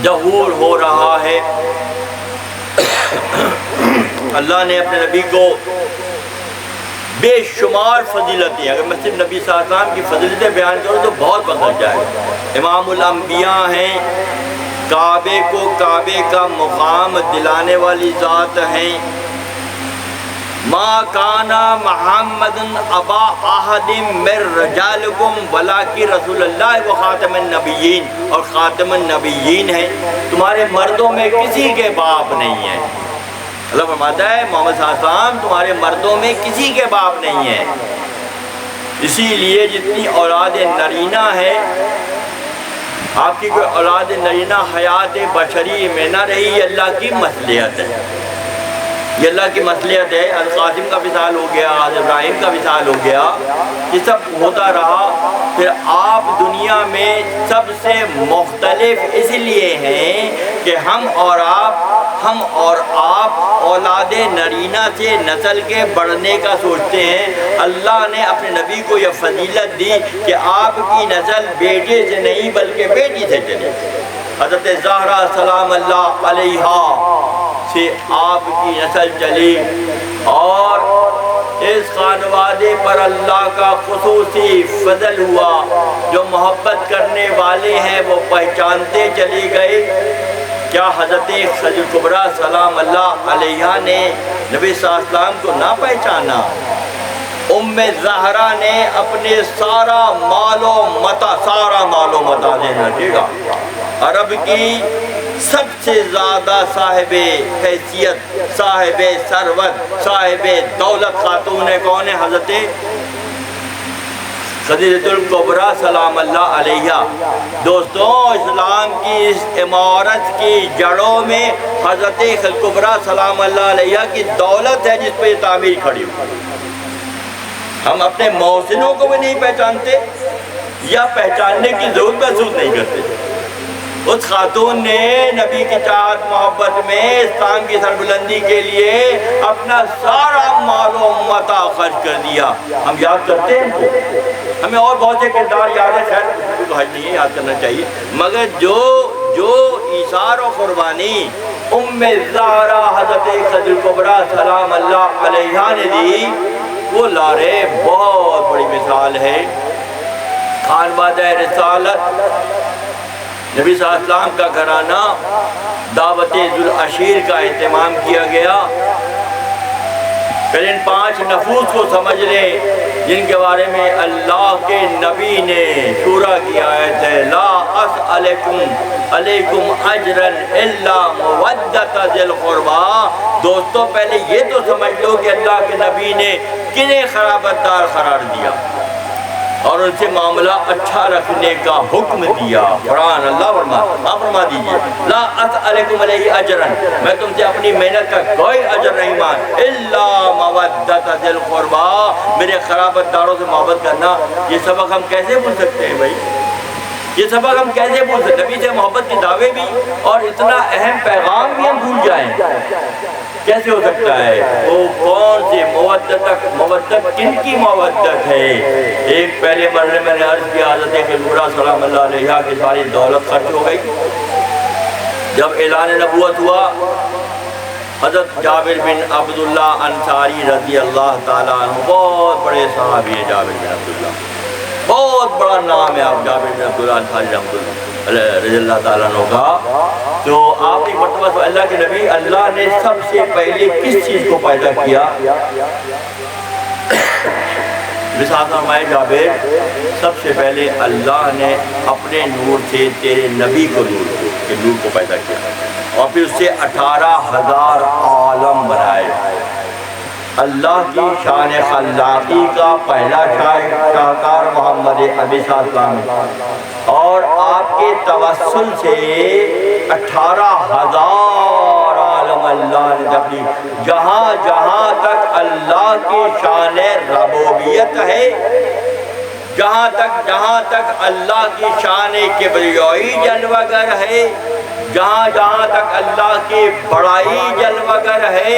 [SPEAKER 1] ظہور ہو رہا ہے. اللہ نے اپنے نبی کو بے شمار فضیلتیں، اگر میں صرف نبی صلی اللہ علیہ وسلم کی فضیلتیں بیان کروں تو بہت وقت لگ جائے. امام الانبیاء ہیں، کعبے کو کعبے کا مقام دلانے والی ذات ہیں. ما کانا محمد ابا احد من رجالکم ولکن رسول اللہ و خاتم النبیین، اور خاتم النبیین ہیں. تمہارے مردوں میں کسی کے باپ نہیں ہیں. اللہ فرماتا ہے محمد صلی اللہ علیہ وسلم تمہارے مردوں میں کسی کے باپ نہیں ہیں. اسی لیے جتنی اولاد نرینہ ہے، آپ کی کوئی اولاد نرینہ حیات بشری میں نہ رہی، یہ اللہ کی مصلحت ہے. یہ اللہ کی مصلحت ہے. القاسم کا وصال ہو گیا، ابراہیم کا وصال ہو گیا، یہ سب ہوتا رہا. پھر آپ دنیا میں سب سے مختلف اس لیے ہیں کہ ہم اور آپ اولاد نرینہ سے نسل کے بڑھنے کا سوچتے ہیں. اللہ نے اپنے نبی کو یہ فضیلت دی کہ آپ کی نسل بیٹے سے نہیں بلکہ بیٹی سے چلی. حضرت زہرا سلام اللہ علیہا سے آپ کی نسل چلی، اور اس خانوادے پر اللہ کا خصوصی فضل ہوا. جو محبت کرنے والے ہیں وہ پہچانتے چلے گئے. کیا حضرت خدیجہ کبریٰ سلام اللہ علیہا نے نبی صلی اللہ علیہ وسلم کو نہ پہچانا؟ ام زہرا نے اپنے سارا مال و متا دینا. ٹھیک ہے، عرب کی سب سے زیادہ صاحب حیثیت، صاحب ثروت، صاحب دولت خاتون ہے. کون ہے؟ حضرت خدیجہ الکبریٰ سلام اللہ علیہا. دوستوں، اسلام کی اس عمارت کی جڑوں میں حضرت الکبریٰ سلام اللہ علیہا کی دولت ہے جس پہ یہ تعمیر کھڑی ہوئی. ہم اپنے محسنوں کو بھی نہیں پہچانتے یا پہچاننے کی ضرورت محسوس نہیں کرتے. اس خاتون نے نبی کی چاہت محبت میں اسلام کی سربلندی کے لیے اپنا سارا مال و متا خرچ کر دیا. ہم یاد کرتے ہیں، ہمیں اور بہت سے کردار یاد ہے، خیر تو حج نہیں یاد کرنا چاہیے، مگر جو ایثار و قربانی ام زہرا حضرت خدیجہ الکبریٰ سلام اللہ علیہا نے دی، وہ لارے بہت بڑی مثال ہے. خانوادہ رسالت، نبی صلی اللہ علیہ وسلم کا گھرانہ، دعوت ذوالعشیر کا اہتمام کیا گیا. پھر ان 5 نفوس کو سمجھ لیں جن کے بارے میں اللہ کے نبی نے شورا کی آیت ہے، لا اسألکم اجرا الا مودۃ ذی القربی. دوستو، پہلے یہ تو سمجھ لو کہ اللہ کے نبی نے کنہیں خرابت دار قرار دیا اور ان سے معاملہ اچھا رکھنے کا حکم دیا. قرآن اللہ فرما دیجئے، لا اسألکم علیہ اجرا، میں تم سے اپنی محنت کا کوئی اجر نہیں مانگ، الا مودۃ ذی القربی، میرے خرابت داروں سے محبت کرنا. یہ سبق ہم کیسے بھول سکتے ہیں بھائی؟ یہ سبق ہم کیسے بھول سکتے ہیں؟ نبی سے محبت کے دعوے بھی اور اتنا اہم پیغام بھی ہم بھول جائیں، کیسے ہو سکتا ہے؟ وہ کون سی مودت کن کی مودت ہے؟ ایک پہلے مرحلے میں نے عرض کیا، حضرت الکبریٰ سلام اللہ علیہا کی ساری دولت خرچ ہو گئی. جب اعلان نبوت ہوا، حضرت جابر بن عبداللہ انصاری رضی اللہ تعالیٰ عنہ، بہت بڑے صحابی ہیں جابر بن عبداللہ، بہت بڑا نام ہے آپ جابر بن عبداللہ انصاری رضی اللہ تعالیٰ عنہ کا. تو آپ ایک مرتبہ اللہ کے نبی، اللہ نے سب سے پہلے کس چیز کو پیدا کیا؟ رسالت فرمائے جابر، سب سے پہلے اللہ نے اپنے نور سے تیرے نبی کو نور کو پیدا کیا، اور پھر اس سے 18,000 عالم بنائے. اللہ کی شان خلاقی کا پہلا شاہکار محمد عربی صلی اللہ علیہ وسلم، اور آپ کے توسل سے 18,000 عالم اللہ نے تکلیف، جہاں جہاں تک اللہ کی شان ربوبیت ہے، جہاں تک اللہ کی شان کبریائی جلوہ گر ہے، جہاں جہاں تک اللہ کی بڑائی جلوہ گر ہے،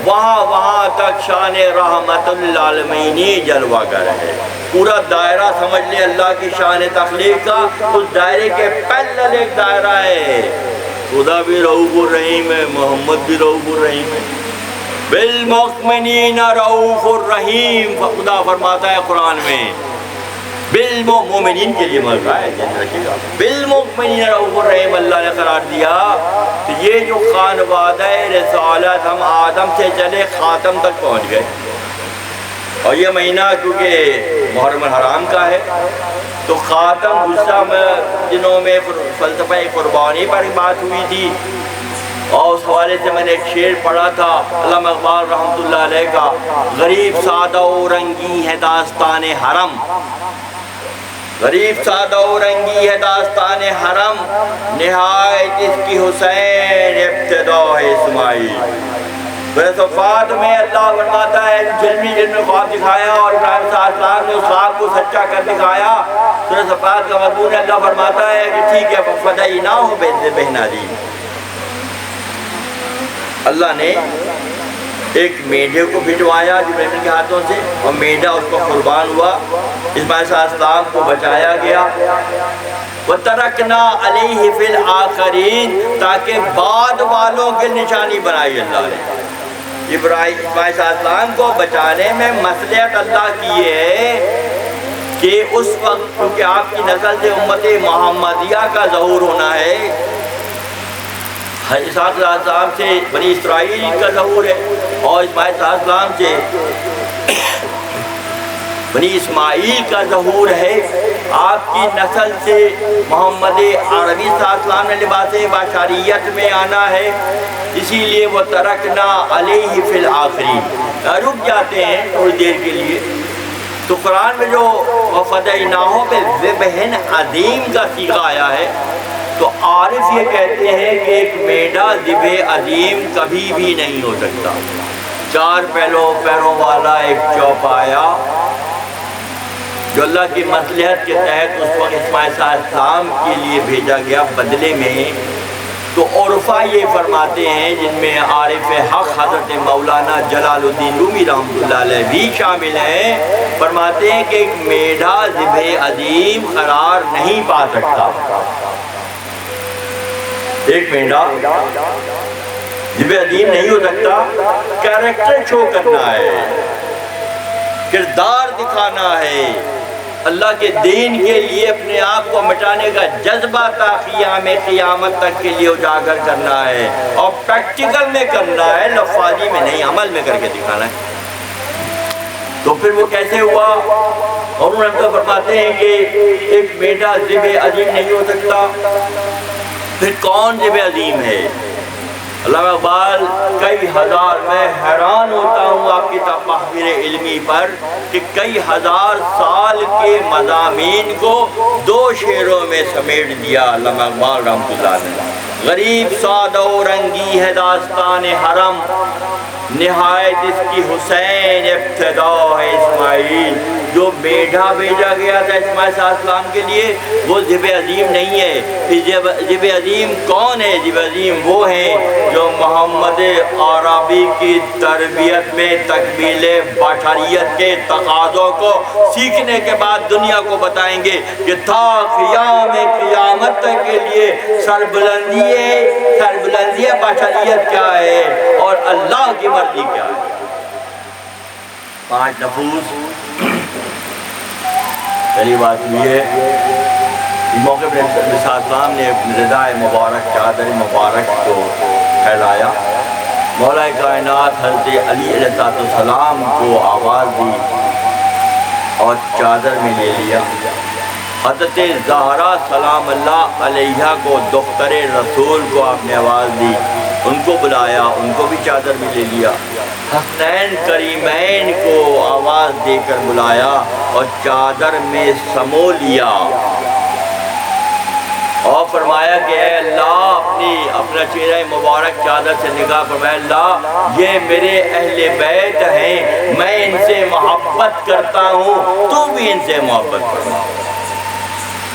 [SPEAKER 1] وہاں تک شان رحمت للعالمین جلوہ گر ہے۔ پورا دائرہ سمجھ لیں اللہ کی شان تخلیق کا، اس دائرے کے پہلے ایک دائرہ ہے، خدا بھی رؤوف الرحیم ہے، محمد بھی رؤوف الرحیم ہے، بالمؤمنین رؤوف الرحیم، خدا فرماتا ہے قرآن میں، بالمؤمنین کے لیے مرغا ہے، بالمؤمنین رؤوف الرحیم اللہ نے قرار دیا۔ تو یہ جو خانوادہ رسالت، ہم آدم سے چلے خاتم تک پہنچ گئے، اور یہ مہینہ کیونکہ محرم الحرام کا ہے تو خاتم غصہ میں جنہوں میں فلسفہ قربانی پر بات ہوئی تھی، اور اس حوالے سے میں نے ایک شعر پڑھا تھا علامہ اقبال رحمۃ اللہ علیہ کا، غریب سادہ و رنگی ہے داستان حرم، غریب سادہ و رنگی ہے داستان حرم، نہایت اس کی حسین ابتدا ہے اسماعیل۔ صفات میں اللہ فرماتا ہے جن میں خواب دکھایا، اور ابراہیم صلی اللہ علیہ وسلم نے اس خواب کو سچا کر دکھایا۔ سورہ صفات کا مضمون اللہ فرماتا ہے کہ ٹھیک ہے فدیناہ بنعیم، اللہ نے ایک میڈے کو بھجوایا جبرائیل کے ہاتھوں سے، اور میڈا اس کو قربان ہوا، اسماعیل علیہ السلام کو بچایا گیا۔ وَتَرَكْنَا عَلَيْهِ فِي الْآخَرِينَ، تاکہ بعد والوں کے نشانی بنائی اللہ نے۔ اسماعیل علیہ السلام کو بچانے میں مصلحت اللہ کی ہے کہ اس وقت کیونکہ آپ کی نسل سے امت محمدیہ کا ظہور ہونا ہے، اسحاق علیہ السلام سے بنی اسرائیل کا ظہور ہے، اور اسماعیل علیہ السلام سے بنی اسماعیل کا ظہور ہے۔ آپ کی نسل سے محمد عربی صلی اللہ علیہ وسلم نے لباس بشریت میں آنا ہے، اسی لیے وہ ترکنا علیہ فی الآخرین، رک جاتے ہیں تھوڑی دیر کے لیے۔ تو قرآن میں جو وفدیناہ بذبح عظیم کا صیغہ آیا ہے، تو عارف یہ کہتے ہیں کہ ایک میڈا ذبح عظیم کبھی بھی نہیں ہو سکتا۔ 4 پیروں والا ایک چوپایا جو اللہ کی مصلحت کے تحت اس وقت اسماعیل علیہ السلام کے لیے بھیجا گیا بدلے میں، تو عرفا یہ فرماتے ہیں جن میں عارف حق حضرت مولانا جلال الدین رومی رحمۃ اللہ علیہ بھی شامل ہیں، فرماتے ہیں کہ ایک میڈا ذبح عظیم قرار نہیں پا سکتا۔ ایک میڈا ذبح عظیم نہیں ہو سکتا، کیریکٹر شو کرنا ہے، کردار دکھانا ہے، اللہ کے دین کے لیے اپنے آپ کو مٹانے کا جذبہ تا قیام قیامت تک کے لیے اجاگر کرنا ہے، اور پریکٹیکل میں کرنا ہے، لفاظی میں نہیں، عمل میں کر کے دکھانا ہے۔ تو پھر وہ کیسے ہوا؟ اور انہوں نے فرماتے ہیں کہ ایک میڈا ذبح عظیم نہیں ہو سکتا، پھر کون ذبح عظیم ہے؟ علامہ اقبال کئی ہزار، میں حیران ہوتا ہوں آپ کی تحقیر علمی پر کہ کئی ہزار سال کے مضامین کو 2 شعروں میں سمیٹ دیا علامہ اقبال رحمۃ اللہ نے۔ غریب سادہ و رنگی ہے داستان حرم، نہایت اس کی حسین ابتدا ہے اسماعیل۔ جو میڈا بھیجا گیا تھا اسماعیل علیہ السلام کے لیے وہ ذبح عظیم نہیں ہے۔ ذبح عظیم کون ہے؟ ذبح عظیم وہ ہیں جو محمد عربی کی تربیت میں تکمیل بشریت کے تقاضوں کو سیکھنے کے بعد دنیا کو بتائیں گے کہ تا قیام قیامت تک کے لیے سربلندی بشریت کیا ہے اور اللہ کی مرضی کیا ہے۔ 5 نفوس۔ پہلی بات یہ ہے اس موقع پر نبی صلی اللہ علیہ وسلم نے ردائے مبارک، چادر مبارک کو پھیلایا، مولا کائنات حضرت علی علیہ السلام کو آواز دی اور چادر میں لے لیا، حضرت زہرا سلام اللہ علیہا کو دختر رسول کو آپ نے آواز دی، ان کو بلایا، ان کو بھی چادر میں لے لیا، حسنین کریمین کو آواز دے کر بلایا اور چادر میں سمو لیا اور فرمایا کہ اے اللہ اپنا چہرہ مبارک چادر سے نگاہ فرمایا، اللہ یہ میرے اہل بیت ہیں، میں ان سے محبت کرتا ہوں، تو بھی ان سے محبت کرنا۔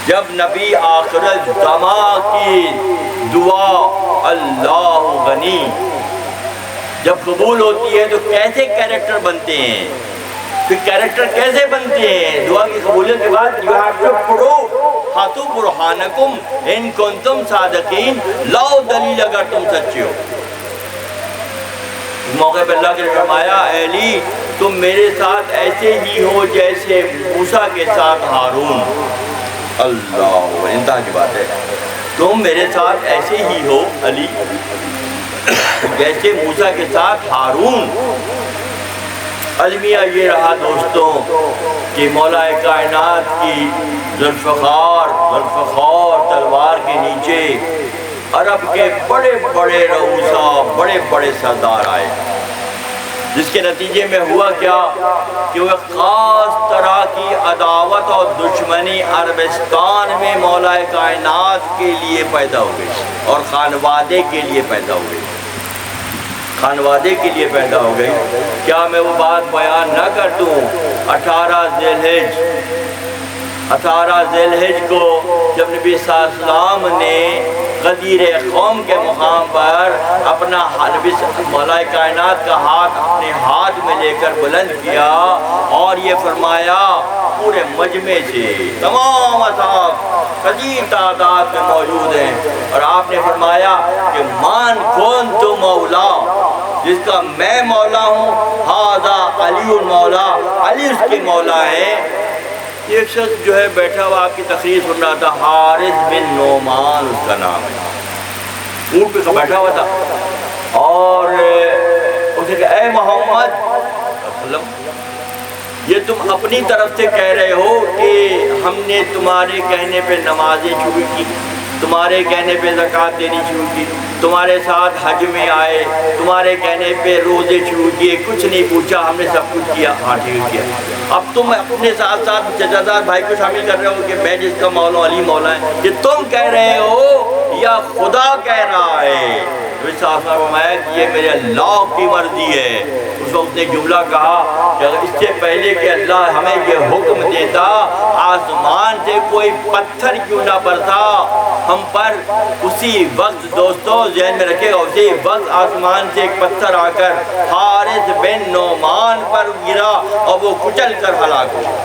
[SPEAKER 1] جب نبی آخر الزماں کی دعا اللہ غنی جب قبول ہوتی ہے تو کیسے کیریکٹر بنتے ہیں، پھر کیریکٹر کیسے بنتے ہیں؟ دعا کی قبولیت کے بعد you have to prove ہاتھو برہانکم ان کنتم صادقین، لاؤ دلیل اگر تم سچے ہو۔ اس موقع پہ اللہ کے فرمایا، اے علی تم میرے ساتھ ایسے ہی ہو جیسے موسیٰ کے ساتھ ہارون۔ اللہ انتہا کی بات ہے، تم میرے ساتھ ایسے ہی ہو علی جیسے موسیٰ کے ساتھ ہارون۔ المیہ یہ رہا دوستوں کہ مولا کائنات کی ذوالفقار تلوار کے نیچے عرب کے بڑے بڑے رؤسا، بڑے بڑے سردار آئے، جس کے نتیجے میں ہوا کیا کہ وہ خاص طرح کی عداوت اور دشمنی عربستان میں مولا کائنات کے لیے پیدا ہو گئی اور خانوادے کے لیے پیدا ہو گئی، خانوادے کے لیے پیدا ہو گئی۔ کیا میں وہ بات بیان نہ کر دوں؟ 18 ذی الحج کو جب نبی صلی اللہ علیہ وسلم نے غدیر قوم کے مقام پر اپنا مولا کائنات کا ہاتھ اپنے ہاتھ میں لے کر بلند کیا اور یہ فرمایا پورے مجمع سے تمام اصحاب کثیر تعداد میں موجود ہیں، اور آپ نے فرمایا کہ مان کون تو مولا، جس کا میں مولا ہوں، ہذا علی المولا، علی اس کے مولا ہے۔ ایک شخص جو ہے بیٹھا ہوا آپ کی تقریر سن رہا تھا، حارث بن نعمان اس کا نام ہے، اونٹ پہ بیٹھا ہوا تھا، اور اسے کہا اے محمد یہ تم اپنی طرف سے کہہ رہے ہو کہ ہم نے تمہارے کہنے پہ نمازیں شروع کی، تمہارے کہنے پہ زکوٰۃ دینی شروع کی، تمہارے ساتھ حج میں آئے، تمہارے کہنے پہ روزے شروع کیے، کچھ نہیں پوچھا، ہم نے سب کچھ کیا، ہاں ٹھیک کیا۔ اب تم اپنے ساتھ ساتھ چچا بھائی کو شامل کر رہے ہو کہ میں جس کا مولا ہوں علی مولا ہے، یہ تم کہہ رہے ہو یا خدا کہہ رہا ہے؟ فرمایا کہ یہ میرے اللہ کی مرضی ہے۔ اس وقت نے جملہ کہا کہ اگر اس سے پہلے کہ اللہ ہمیں یہ حکم دیتا آسمان سے کوئی پتھر کیوں نہ برسا ہم پر، اسی وقت دوستوں ذہن میں رکھے گا، اسی وقت آسمان سے ایک پتھر آ کر حارث بن نعمان پر گرا اور وہ کچل کر ہلاک ہوا۔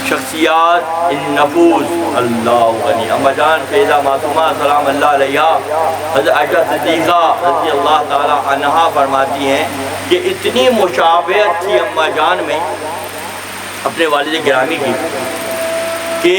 [SPEAKER 1] شخصیات ان نفوس اللہ غنی۔ اما جان سیدہ معصومہ سلام اللہ علیہا حضرت عائشہ صدیقہ رضی اللہ تعالی عنہا فرماتی ہیں کہ اتنی مشابہت تھی اما جان میں اپنے والد گرامی کی کہ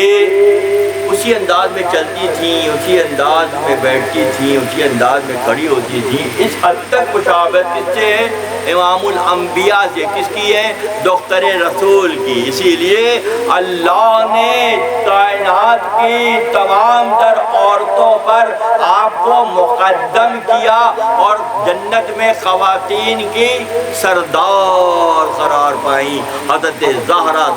[SPEAKER 1] اسی انداز میں چلتی تھیں، اسی انداز میں بیٹھتی تھیں، اسی انداز میں کھڑی ہوتی تھیں۔ اس حد تک مشابہت کس سے ہے؟ امام الانبیاء سے۔ کس کی ہے؟ دختر رسول کی۔ اسی لیے اللہ نے کائنات کی تمام تر عورتوں پر آپ کو مقدم کیا اور جنت میں خواتین کی سردار قرار پائیں۔ حضرت زہرا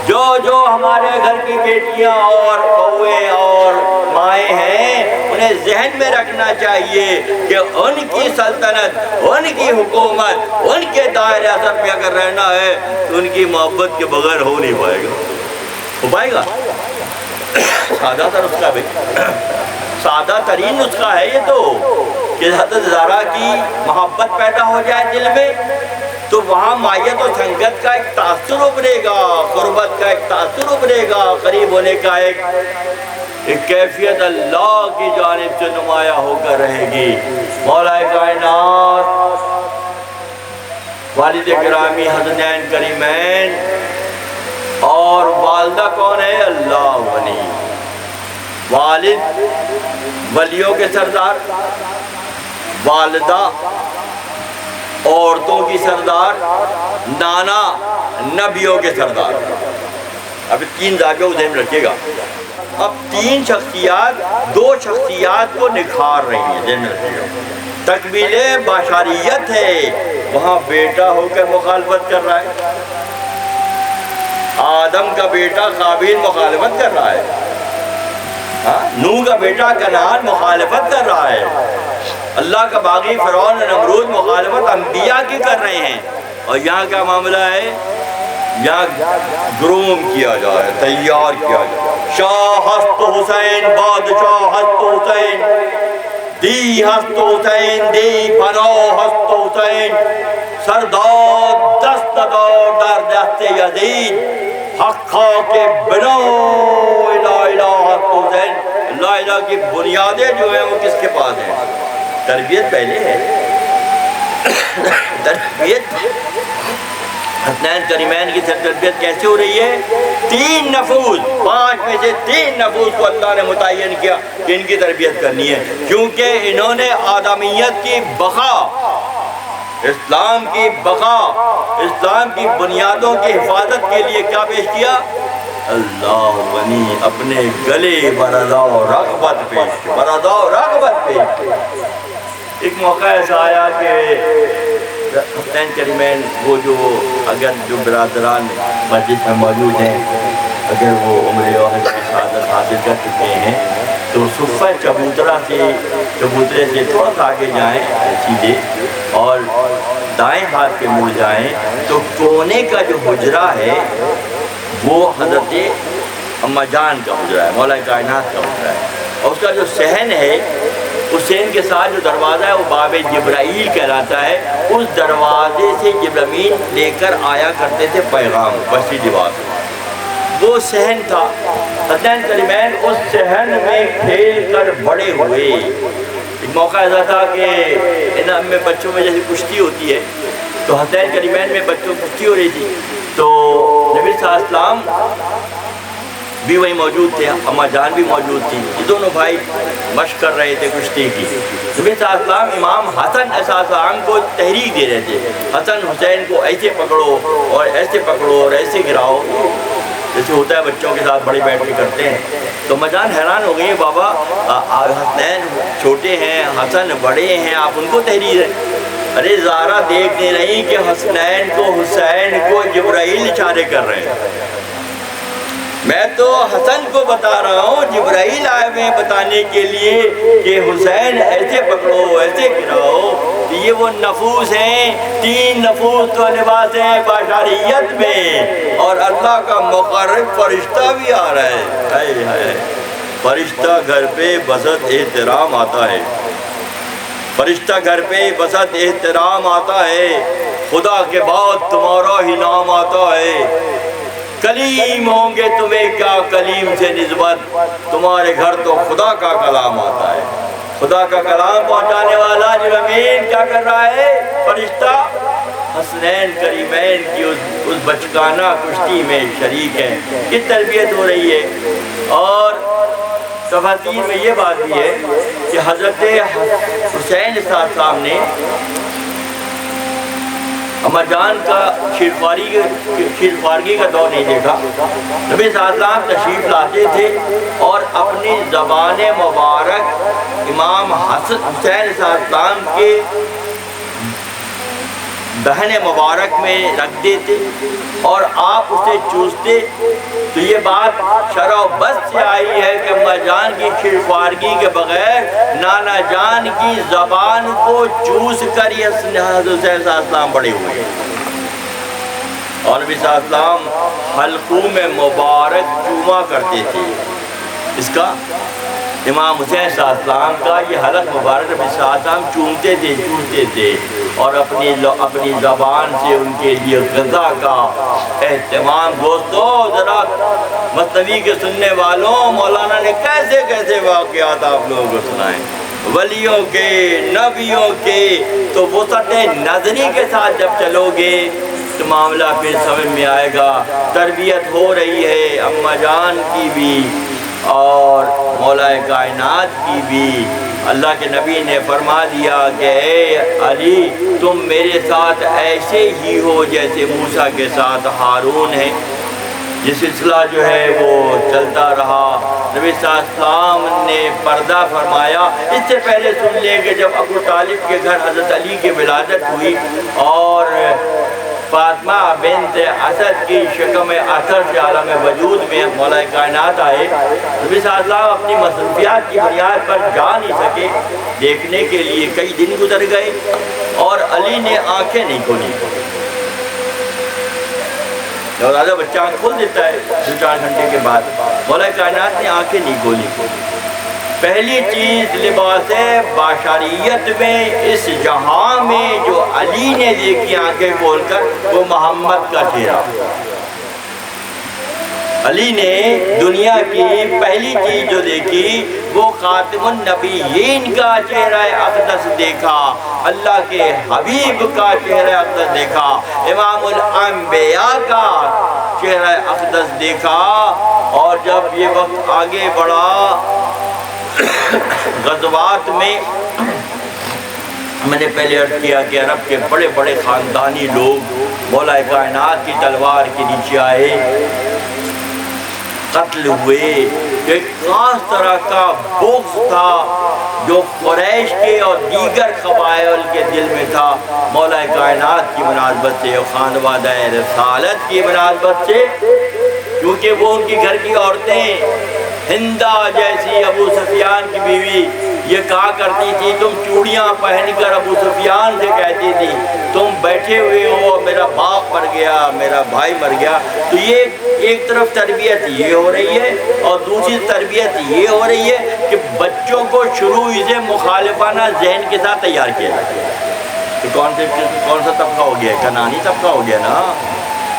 [SPEAKER 1] جو ہمارے گھر کی بیٹیاں اور بہویں اور مائیں ہیں، انہیں ذہن میں رکھنا چاہیے کہ ان کی سلطنت، ان کی حکومت، ان کے دائرے اثر میں اگر رہنا ہے تو ان کی محبت کے بغیر ہو نہیں پائے گا۔ ہو پائے گا؟ سادہ تر نسخہ بھائی، سادہ ترین نسخہ ہے یہ تو، کہ حضرت زہرا کی محبت پیدا ہو جائے دل میں تو وہاں مائیت و سنگت کا ایک تاثر ابھرے گا، قربت کا ایک تاثر ابھرے گا، قریب ہونے کا ایک کیفیت اللہ کی جانب سے نمایاں ہو کر رہے گی۔ مولا کائنات والد گرامی حسنین کریمین اور والدہ کون ہے؟ اللہ غنی۔ والد ولیوں کے سردار، والدہ عورتوں کی سردار، نانا نبیوں کے سردار۔ اب تین داغوں کو ذہن میں رکھیے گا۔ اب تین شخصیات دو شخصیات کو نکھار رہی ہیں، ذہن میں رکھیے گا۔ تکمیل بشریت ہے، وہاں بیٹا ہو کر مخالفت کر رہا ہے۔ آدم کا بیٹا قابیل مخالفت کر رہا ہے، نوح کا بیٹا کنعان مخالفت کر رہا ہے، اللہ کا باغی فرعون اور نمرود مخالفت انبیاء کی کر رہے ہیں، اور یہاں کا معاملہ ہے، یہاں گروم کیا جا رہا ہے، تیار کیا جا رہا ہے۔ شاہ ہست حسین، بادشاہ ہست حسین، دی ہست حسین، دی پناہ ہست حسین، سردار دست دار در دست یزید، حقا کے بنا لا الہ حسین۔ لا الہ کی بنیادیں جو ہیں وہ کس کے پاس ہیں؟ تربیت پہلے ہے، تربیت حسنین کریمین کی تربیت کیسے ہو رہی ہے؟ 3 نفوذ، 5 میں سے 3 نفوذ کو اللہ نے متعین کیا کہ ان کی تربیت کرنی ہے، کیونکہ انہوں نے آدمیت کی بقا، اسلام کی بقا، اسلام کی بنیادوں کی حفاظت کے لیے کیا پیش کیا؟ اللہ غنی، اپنے گلے برضا و رغبت پیش کیا، برضا و رغبت پیش کیا۔ ایک موقع ایسا آیا کہ حسنین کریمین وہ جو اگر جو برادران مسجد میں موجود ہیں، اگر وہ عمرے اور حج کی سعادت حاصل کر چکے ہیں تو صفہ چبوترے سے تھوڑا سا آگے جائیں سیدھے اور دائیں ہاتھ پہ مڑ جائیں تو کونے کا جو حجرہ ہے وہ حضرت اماں جان کا حجرہ ہے، مولا کائنات کا حجرہ ہے، اور اس کا جو صحن ہے، اس صحن کے ساتھ جو دروازہ ہے وہ باب جبرائیل کہلاتا ہے۔ اس دروازے سے جبرائیل لے کر آیا کرتے تھے پیغام بسی لباس، وہ صحن تھا۔ حسنین کریمین اس صحن میں کھیل کر بڑے ہوئے۔ ایک موقع ایسا تھا کہ ان میں بچوں میں جیسے کشتی ہوتی ہے تو حسنین کریمین میں بچوں کشتی ہو رہی تھی، تو نبی صلی اللہ علیہ وسلم بھی وہیں موجود تھے، اماں جان بھی موجود تھی، یہ دونوں بھائی مشق کر رہے تھے کشتی کی۔ نبی صلی اللہ علیہ وسلم امام حسن علیہ السلام کو تحریک دے رہے تھے، حسن حسین کو ایسے پکڑو اور ایسے پکڑو اور ایسے گراؤ، جیسے ہوتا ہے بچوں کے ساتھ بڑے بیٹھ کے کرتے ہیں۔ تو اماں جان حیران ہو گئی، بابا حسنین چھوٹے ہیں، حسن بڑے ہیں، آپ ان کو تحریر ہے؟ ارے زارا دیکھ نہیں رہی کہ حسنین کو حسین کو جبرائیل اشارے کر رہے ہیں، میں تو حسن کو بتا رہا ہوں، جبرائیل آئے ہوئے بتانے کے لیے کہ حسین ایسے پکڑو ایسے گراؤ۔ یہ وہ نفوس ہیں، 3 نفوس تو لباس ہیں بشریت میں، اور اللہ کا مقرب فرشتہ بھی آ رہا ہے۔ فرشتہ گھر پہ بسط احترام آتا ہے، فرشتہ گھر پہ بسط احترام آتا ہے، خدا کے بعد تمہارا ہی نام آتا ہے۔ کلیم ہوں گے تمہیں کیا کلیم سے نسبت، تمہارے گھر تو خدا کا کلام آتا ہے۔ خدا کا کلام پہنچانے والا جبرائیل کیا کر رہا ہے؟ فرشتہ حسنین کریمین کی اس بچگانہ کشتی میں شریک ہے، یہ تربیت ہو رہی ہے۔ اور تفاسیر میں یہ بات بھی ہے کہ حضرت حسین صاحب نے اماں جان کا شیرخوارگی کا دور نہیں دیکھا۔ نبی صلی اللہ علیہ وسلم تشریف لاتے تھے اور اپنی زبان مبارک امام حسین صلی اللہ علیہ وسلم کے دہن مبارک میں رکھ دیتے اور آپ اسے چوستے، تو یہ بات شرع و بس سے آئی ہے کہ اماں جان کی شیرخوارگی کے بغیر نانا جان کی زبان کو چوس کر یہ حضرت حسین صلی اللہ علیہ وسلم بڑے ہوئے، اور نبی صلی اللہ علیہ وسلم حلقوم مبارک چوما کرتے تھے۔ اس کا امام حسین صلی اللہ علیہ وسلم کا یہ حلق مبارک نبی صلی اللہ علیہ وسلم چومتے تھے، چوستے تھے، اور اپنی زبان سے ان کے لیے غذا کا اہتمام۔ دوستو ذرا مثنوی کے سننے والوں، مولانا نے کیسے کیسے واقعات آپ لوگوں کو سنائیں، ولیوں کے، نبیوں کے، تو وسعت نظری کے ساتھ جب چلو گے تو معاملہ پھر سمجھ میں آئے گا۔ تربیت ہو رہی ہے اماں جان کی بھی اور مولا کائنات کی بھی۔ اللہ کے نبی نے فرما دیا کہ اے علی تم میرے ساتھ ایسے ہی ہو جیسے موسیٰ کے ساتھ ہارون ہیں۔ یہ سلسلہ جو ہے وہ چلتا رہا۔ نبی صلی اللہ علیہ وسلم نے پردہ فرمایا۔ اس سے پہلے سن لیں کہ جب ابو طالب کے گھر حضرت علی کی ولادت ہوئی اور فاطمہ بنت اسد کی شکم اثر سے عالم وجود میں مولا کائنات آئے، نبی صلی اللہ علیہ وسلم اپنی مصروفیات کی بنیاد پر جا نہیں سکے دیکھنے کے لیے، کئی دن گزر گئے اور علی نے آنکھیں نہیں کھولی۔ نوزائیدہ بچہ آنکھ کھول دیتا ہے 2-4 گھنٹے کے بعد، مولا کائنات نے آنکھیں نہیں کھولی۔ پہلی چیز لباس بشریت میں اس جہاں میں جو علی نے دیکھی آنکھیں کھول کر، وہ محمد کا چہرہ۔ علی نے دنیا کی پہلی چیز جو دیکھی وہ خاتم النبیین کا چہرہ اقدس دیکھا، اللہ کے حبیب کا چہرہ اقدس دیکھا، امام الانبیاء کا چہرہ اقدس دیکھا۔ اور جب یہ وقت آگے بڑھا غزوات میں نے پہلے عرض کیا کہ عرب کے بڑے بڑے خاندانی لوگ مولا کائنات کی تلوار کے نیچے آئے، قتل ہوئے۔ ایک خاص طرح کا بغض تھا جو قریش کے اور دیگر قبائل کے دل میں تھا مولا کائنات کی مناسبت سے اور خانوادہ رسالت کی مناسبت سے، کیونکہ وہ ان کی گھر کی عورتیں ہندہ جیسی ابو سفیان کی بیوی یہ کہا کرتی تھی، تم چوڑیاں پہن کر ابو سفیان سے کہتی تھی تم بیٹھے ہوئے ہو، میرا باپ مر گیا، میرا بھائی مر گیا۔ تو یہ ایک طرف تربیت یہ ہو رہی ہے اور دوسری تربیت یہ ہو رہی ہے کہ بچوں کو شروع سے مخالفانہ ذہن کے ساتھ تیار کیا جاتا ہے۔ تو کون سا طبقہ ہو گیا؟ کنانی طبقہ ہو گیا نا،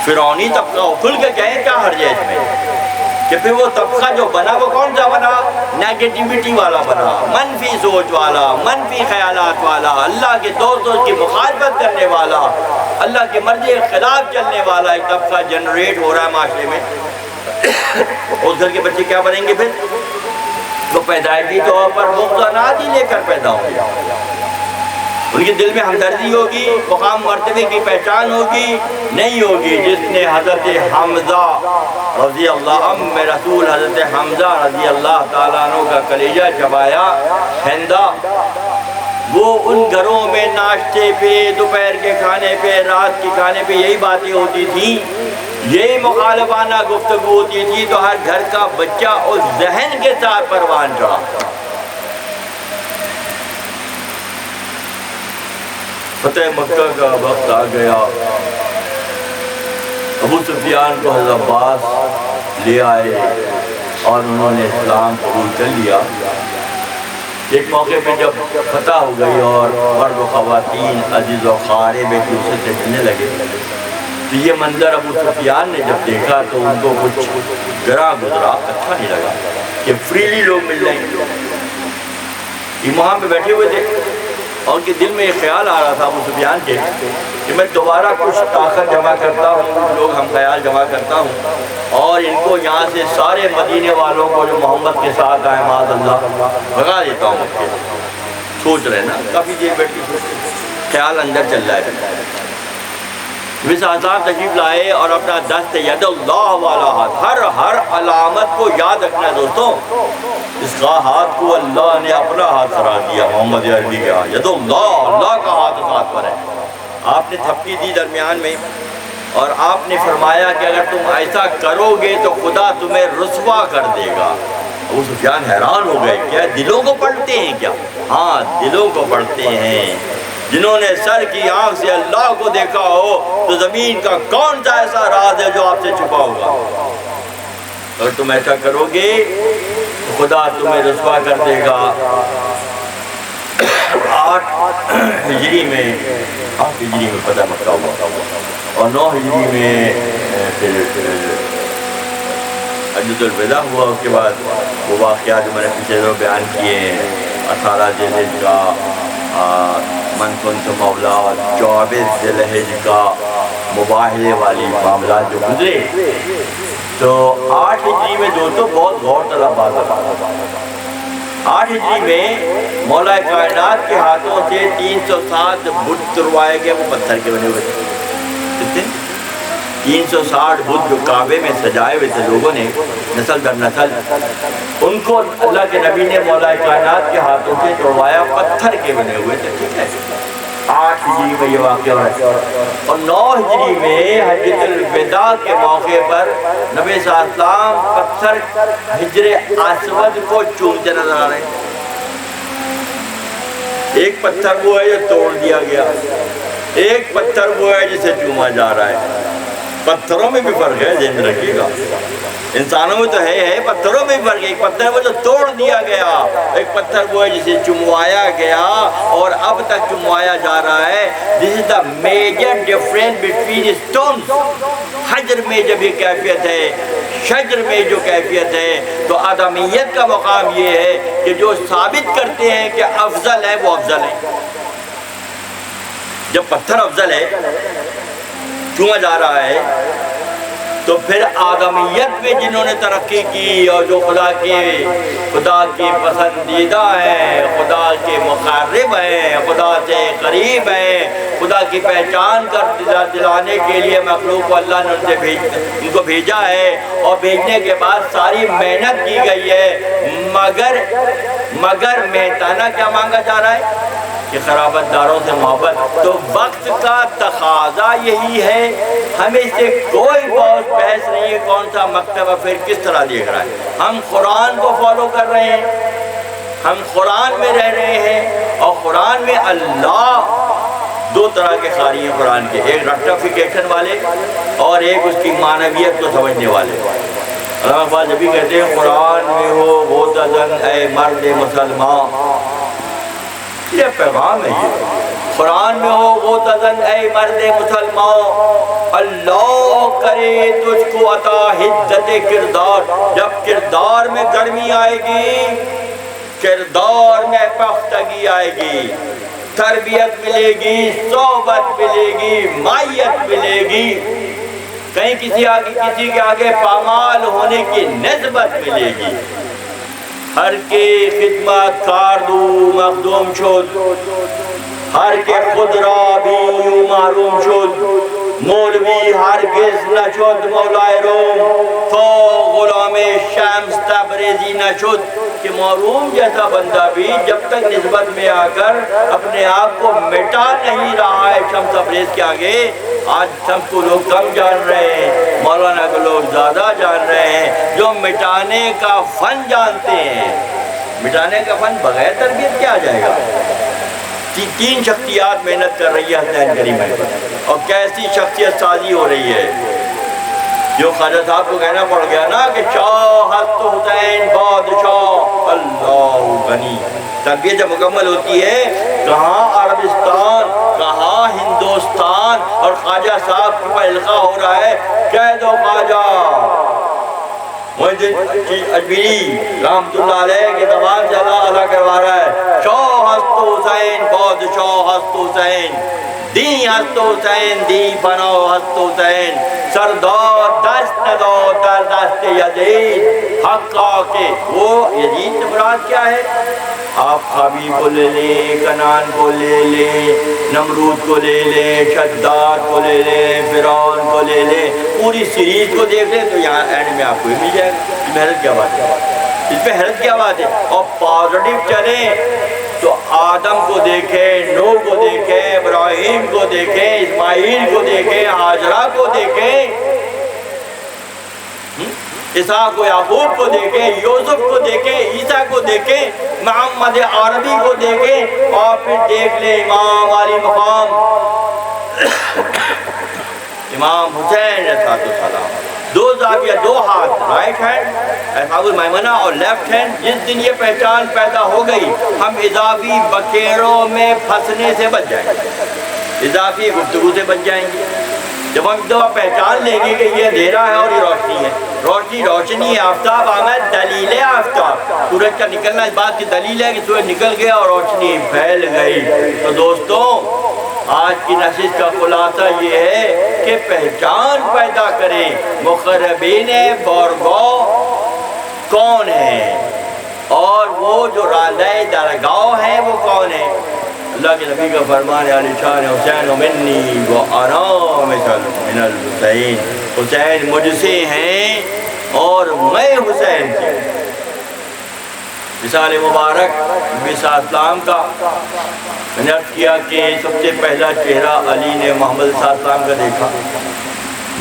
[SPEAKER 1] فرعونی طبقہ ہو۔ کھل کے کہیں کیا حرج ہے اس میں کہ پھر وہ طبقہ جو بنا وہ کون سا بنا؟ نیگیٹیوٹی والا بنا، منفی سوچ والا، منفی خیالات والا، اللہ کے دوستوں کی مخالفت کرنے والا، اللہ کی مرضی کے خلاف چلنے والا ایک طبقہ جنریٹ ہو رہا ہے معاشرے میں۔ اس گھر کے بچے کیا بنیں گے پھر؟ وہ پیدائشی طور پر مقتنعات ہی لے کر پیدا ہوں گے، ان کے دل میں ہمدردی ہوگی، مقام مرتبے کی پہچان ہوگی نہیں ہوگی۔ جس نے حضرت حمزہ رضی اللہ عنہ رسول حضرت حمزہ رضی اللہ تعالیٰ عنہ کا کلیجہ چبایا، ہندہ، وہ ان گھروں میں ناشتے پہ، دوپہر کے کھانے پہ، رات کے کھانے پہ یہی باتیں ہوتی تھیں، یہی مخالفانہ گفتگو ہوتی تھی، تو ہر گھر کا بچہ اس ذہن کے ساتھ پروان چڑھا۔ فتح مکہ کا وقت آ گیا، ابو سفیان کو حضرت عباس لے آئے اور انہوں نے اسلام قبول کر لیا۔ ایک موقع پہ جب فتح ہو گئی اور مرد و خواتین عزیز و قارب ایک دوسرے سے ملنے لگے، تو یہ منظر ابو سفیان نے جب دیکھا تو ان کو کچھ گرا گزرا، اچھا نہیں لگا کہ فریلی لوگ مل رہے ہیں۔ یہ وہاں پہ بیٹھے ہوئے تھے اور ان کے دل میں یہ خیال آ رہا تھا ابو سفیان کے کہ میں دوبارہ کچھ طاقت جمع کرتا ہوں، لوگ ہم خیال جمع کرتا ہوں اور ان کو یہاں سے سارے مدینے والوں کو جو محمد کے ساتھ آئے معاذ اللہ بھگا دیتا ہوں۔ سوچ رہے نا، کافی دیر بیٹھ کے خیال اندر چل رہا ہے۔ صاحب تشریف لائے اور اپنا دست ید اللہ والا ہاتھ، ہر علامت کو یاد رکھنا ہے دوستوں۔ اس کا ہاتھ کو اللہ نے اپنا ہاتھ قرار دیا، محمد عربی کے ہاتھ، ید اللہ، اللہ کا ہاتھ اس ہاتھ پر ہے۔ آپ نے تھپکی دی درمیان میں اور آپ نے فرمایا کہ اگر تم ایسا کرو گے تو خدا تمہیں رسوا کر دے گا۔ ابو سفیان حیران ہو گئے، کیا دلوں کو پڑھتے ہیں کیا؟ ہاں دلوں کو پڑھتے ہیں۔ جنہوں نے سر کی آنکھ سے اللہ کو دیکھا ہو تو زمین کا کون سا ایسا راز ہے جو آپ سے چھپا ہوگا؟ اگر تم ایسا کرو گے تو خدا تمہیں رسوا کر دے گا۔ 8 ہجری میں فتح مکہ ہوا اور 9 ہجری میں پھر حجۃ الوداع ہوا۔ اس کے بعد وہ واقعات جو میں نے پیچھے سے بیان کیے ہیں، 18 ذی الحجہ کا من کنت مولا، 24 ذی الحجہ کا مباہلے والی معاملات جو گزرے، تو 8 ہجری میں دوستوں بہت غور طلب بات ہے۔ 8 ہجری میں مولا کائنات کے ہاتھوں سے 307 بت تروائے گئے، وہ پتھر کے بنے ہوئے تھے۔ کتنے؟ 360 بت جو کعبے میں سجائے ہوئے تھے لوگوں نے نسل در نسل، ان کو اللہ کے نبی نے مولا کائنات کے ہاتھوں سے توڑوایا، پتھر کے بنے ہوئے تھے، ٹھیک ہے۔ 8 ہجری میں یہ واقعہ ہے، اور 9 ہجری میں حجۃ الوداع کے موقع پر نبی صلی اللہ علیہ وسلم پتھر حجر اسود کو چومتے نظر آ رہے ہیں۔ ایک پتھر وہ ہے جو توڑ دیا گیا، ایک پتھر وہ ہے جسے چوما جا رہا ہے۔ پتھروں میں بھی فرق ہے، ذہن رکھیے گا، انسانوں میں تو ہے، پتھروں میں بھی فرق ہے۔ ایک پتھر وہ جو توڑ دیا گیا، ایک پتھر وہ ہے جسے چموایا گیا اور اب تک چموایا جا رہا ہے۔ This is the major difference between stones۔ حجر میں جب یہ کیفیت ہے، شجر میں جو کیفیت ہے، تو آدمیت کا مقام یہ ہے کہ جو ثابت کرتے ہیں کہ افضل ہے وہ افضل ہے۔ جب پتھر افضل ہے، چوما جا رہا ہے، تو پھر آدمیت میں جنہوں نے ترقی کی اور جو خدا کے پسندیدہ ہیں، خدا کے مقرب ہیں، خدا سے قریب ہیں، خدا کی پہچان کر دلانے کے لیے مخلوق کو اللہ نے ان کو بھیجا ہے، اور بھیجنے کے بعد ساری محنت کی گئی ہے، مگر محنتانہ کیا مانگا جا رہا ہے کہ خرابت داروں سے محبت۔ تو وقت کا تقاضا یہی ہے، ہمیں اس سے کوئی بحث نہیں ہے کون سا مکتب پھر کس طرح دیکھ رہا ہے۔ ہم قرآن کو فالو کر رہے ہیں، ہم قرآن میں رہ رہے ہیں، اور قرآن میں اللہ 2 طرح کے قاری ہیں قرآن کے، ایک ریکٹیفیکیشن والے اور ایک اس کی معنویت کو سمجھنے والے۔ علامہ اقبال جب بھی کہتے ہیں قرآن میں ہو غوطہ اے مرد مسلمان، یہ پیغام ہے، یہ قرآن میں ہو غوطہ اے مرد مسلمان، اللہ کرے تجھ کو عطا حدت کردار۔ جب کردار میں گرمی آئے گی، کردار میں پختگی آئے گی، تربیت ملے گی، صحبت ملے گی، مائیت ملے گی، کہیں کسی کے آگے پامال ہونے کی نسبت ملے گی۔ ہر کے خدمت کاردو مخدوم شد، ہر کے خود را بھی یوں محروم شد، مولوی ہرگز نہ شد مولائے روم، تو غلام شمس تبریزی نہ شد۔ کہ محروم جیسا بندہ بھی جب تک نسبت میں آ کر اپنے آپ کو مٹا نہیں رہا ہے شمس تبریز کے آگے، آج شمس کو لوگ کم جان رہے ہیں، مولانا کو لوگ زیادہ جان رہے ہیں، جو مٹانے کا فن جانتے ہیں۔ مٹانے کا فن بغیر تربیت کیا جائے گا؟ 3 شخصیات محنت کر رہی ہے حسین کریم میں، اور کیسی شخصیت سازی ہو رہی ہے، جو خواجہ صاحب کو کہنا پڑ گیا نا کہ شاہ ہست حسین بادشاہ اللہ غنی۔ تربیت جب مکمل ہوتی ہے، کہاں عربستان، کہاں ہندوستان، اور خواجہ صاحب کا القاء ہو رہا ہے، کہہ دو خواجہ اجمیری رحمت اللہ علیہ کے زبان سے اللہ علیہ کروا رہا ہے، شاہ ہست حسین بادشاہ ہست حسین، دی ہست حسین دی بناؤ ہست حسین، سردار دست ندو در دست یزید، حق آکے۔ وہ یزید سے مراد کیا ہے؟ آپ خابی کو لے لیں، کنان کو لے لیں، نمرود کو لے لیں، شداد کو لے لیں، فرعون کو لے لیں، پوری سیریز کو دیکھ لیں تو یہاں اینڈ میں آپ کو مل جائے گا۔ اس میں حیرت کیا بات ہے؟ اس پہ حیرت کیا بات ہے؟ اور پازیٹیو چلیں تو آدم کو دیکھیں، نوح کو دیکھیں، ابراہیم کو دیکھیں، اسماعیل کو دیکھیں، ہاجرہ کو دیکھیں، اسحاق و یعقوب کو دیکھیں، یوسف کو دیکھیں، عیسیٰ کو دیکھیں، محمد عربی کو دیکھیں، اور پھر دیکھ لیں امام علی مقام امام حسین علیہ السلام، 2 زاویہ، 2 ہاتھ، رائٹ ہینڈ اصحاب المیمنہ اور لیفٹ ہینڈ۔ جس دن یہ پہچان پیدا ہو گئی، ہم اضافی بکیروں میں پھنسنے سے بچ جائیں گے، اضافی گفتگو سے بچ جائیں گے۔ جب ہم دو پہچان لیں گے کہ یہ اندھیرا ہے اور یہ روشنی ہے، روشنی ہے، آفتاب آمد دلیل ہے، آفتاب سورج کا نکلنا اس بات کی دلیل ہے کہ سورج نکل گیا اور روشنی پھیل گئی۔ تو دوستوں، آج کی نشست کا خلاصہ یہ ہے کہ پہچان پیدا کریں، مقربین بارگاہ کون ہیں، اور وہ جو راندہ درگاہ ہیں وہ کون ہیں۔ اللہ کے نبی کا فرمان علی شان حسین منی و انا من الحسین، حسین مجھ سے ہیں اور میں حسین سے۔ مثال مبارک نبی صلی اللہ علیہ وسلم کا میں نے عرض کیا کہ سب سے پہلا چہرہ علی نے محمد صلی اللہ علیہ وسلم کا دیکھا،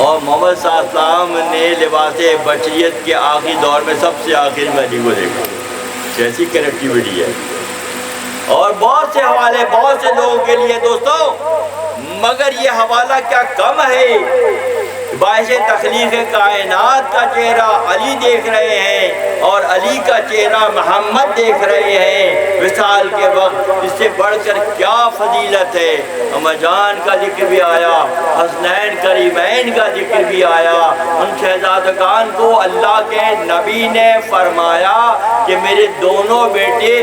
[SPEAKER 1] اور محمد صلی اللہ علیہ وسلم نے لباس بشریت کے آخری دور میں سب سے آخر میں علی کو دیکھا۔ کیسی کنیکٹیوٹی ہے! اور بہت سے حوالے بہت سے لوگوں کے لیے دوستو، مگر یہ حوالہ کیا کم ہے؟ باعث تخلیق کائنات کا چہرہ علی دیکھ رہے ہیں اور علی کا چہرہ محمد دیکھ رہے ہیں وصال کے وقت، اس سے بڑھ کر کیا فضیلت ہے؟ اما جان کا ذکر بھی آیا، حسنین کریمین کا ذکر بھی آیا۔ ان شہزادگان کو اللہ کے نبی نے فرمایا کہ میرے دونوں بیٹے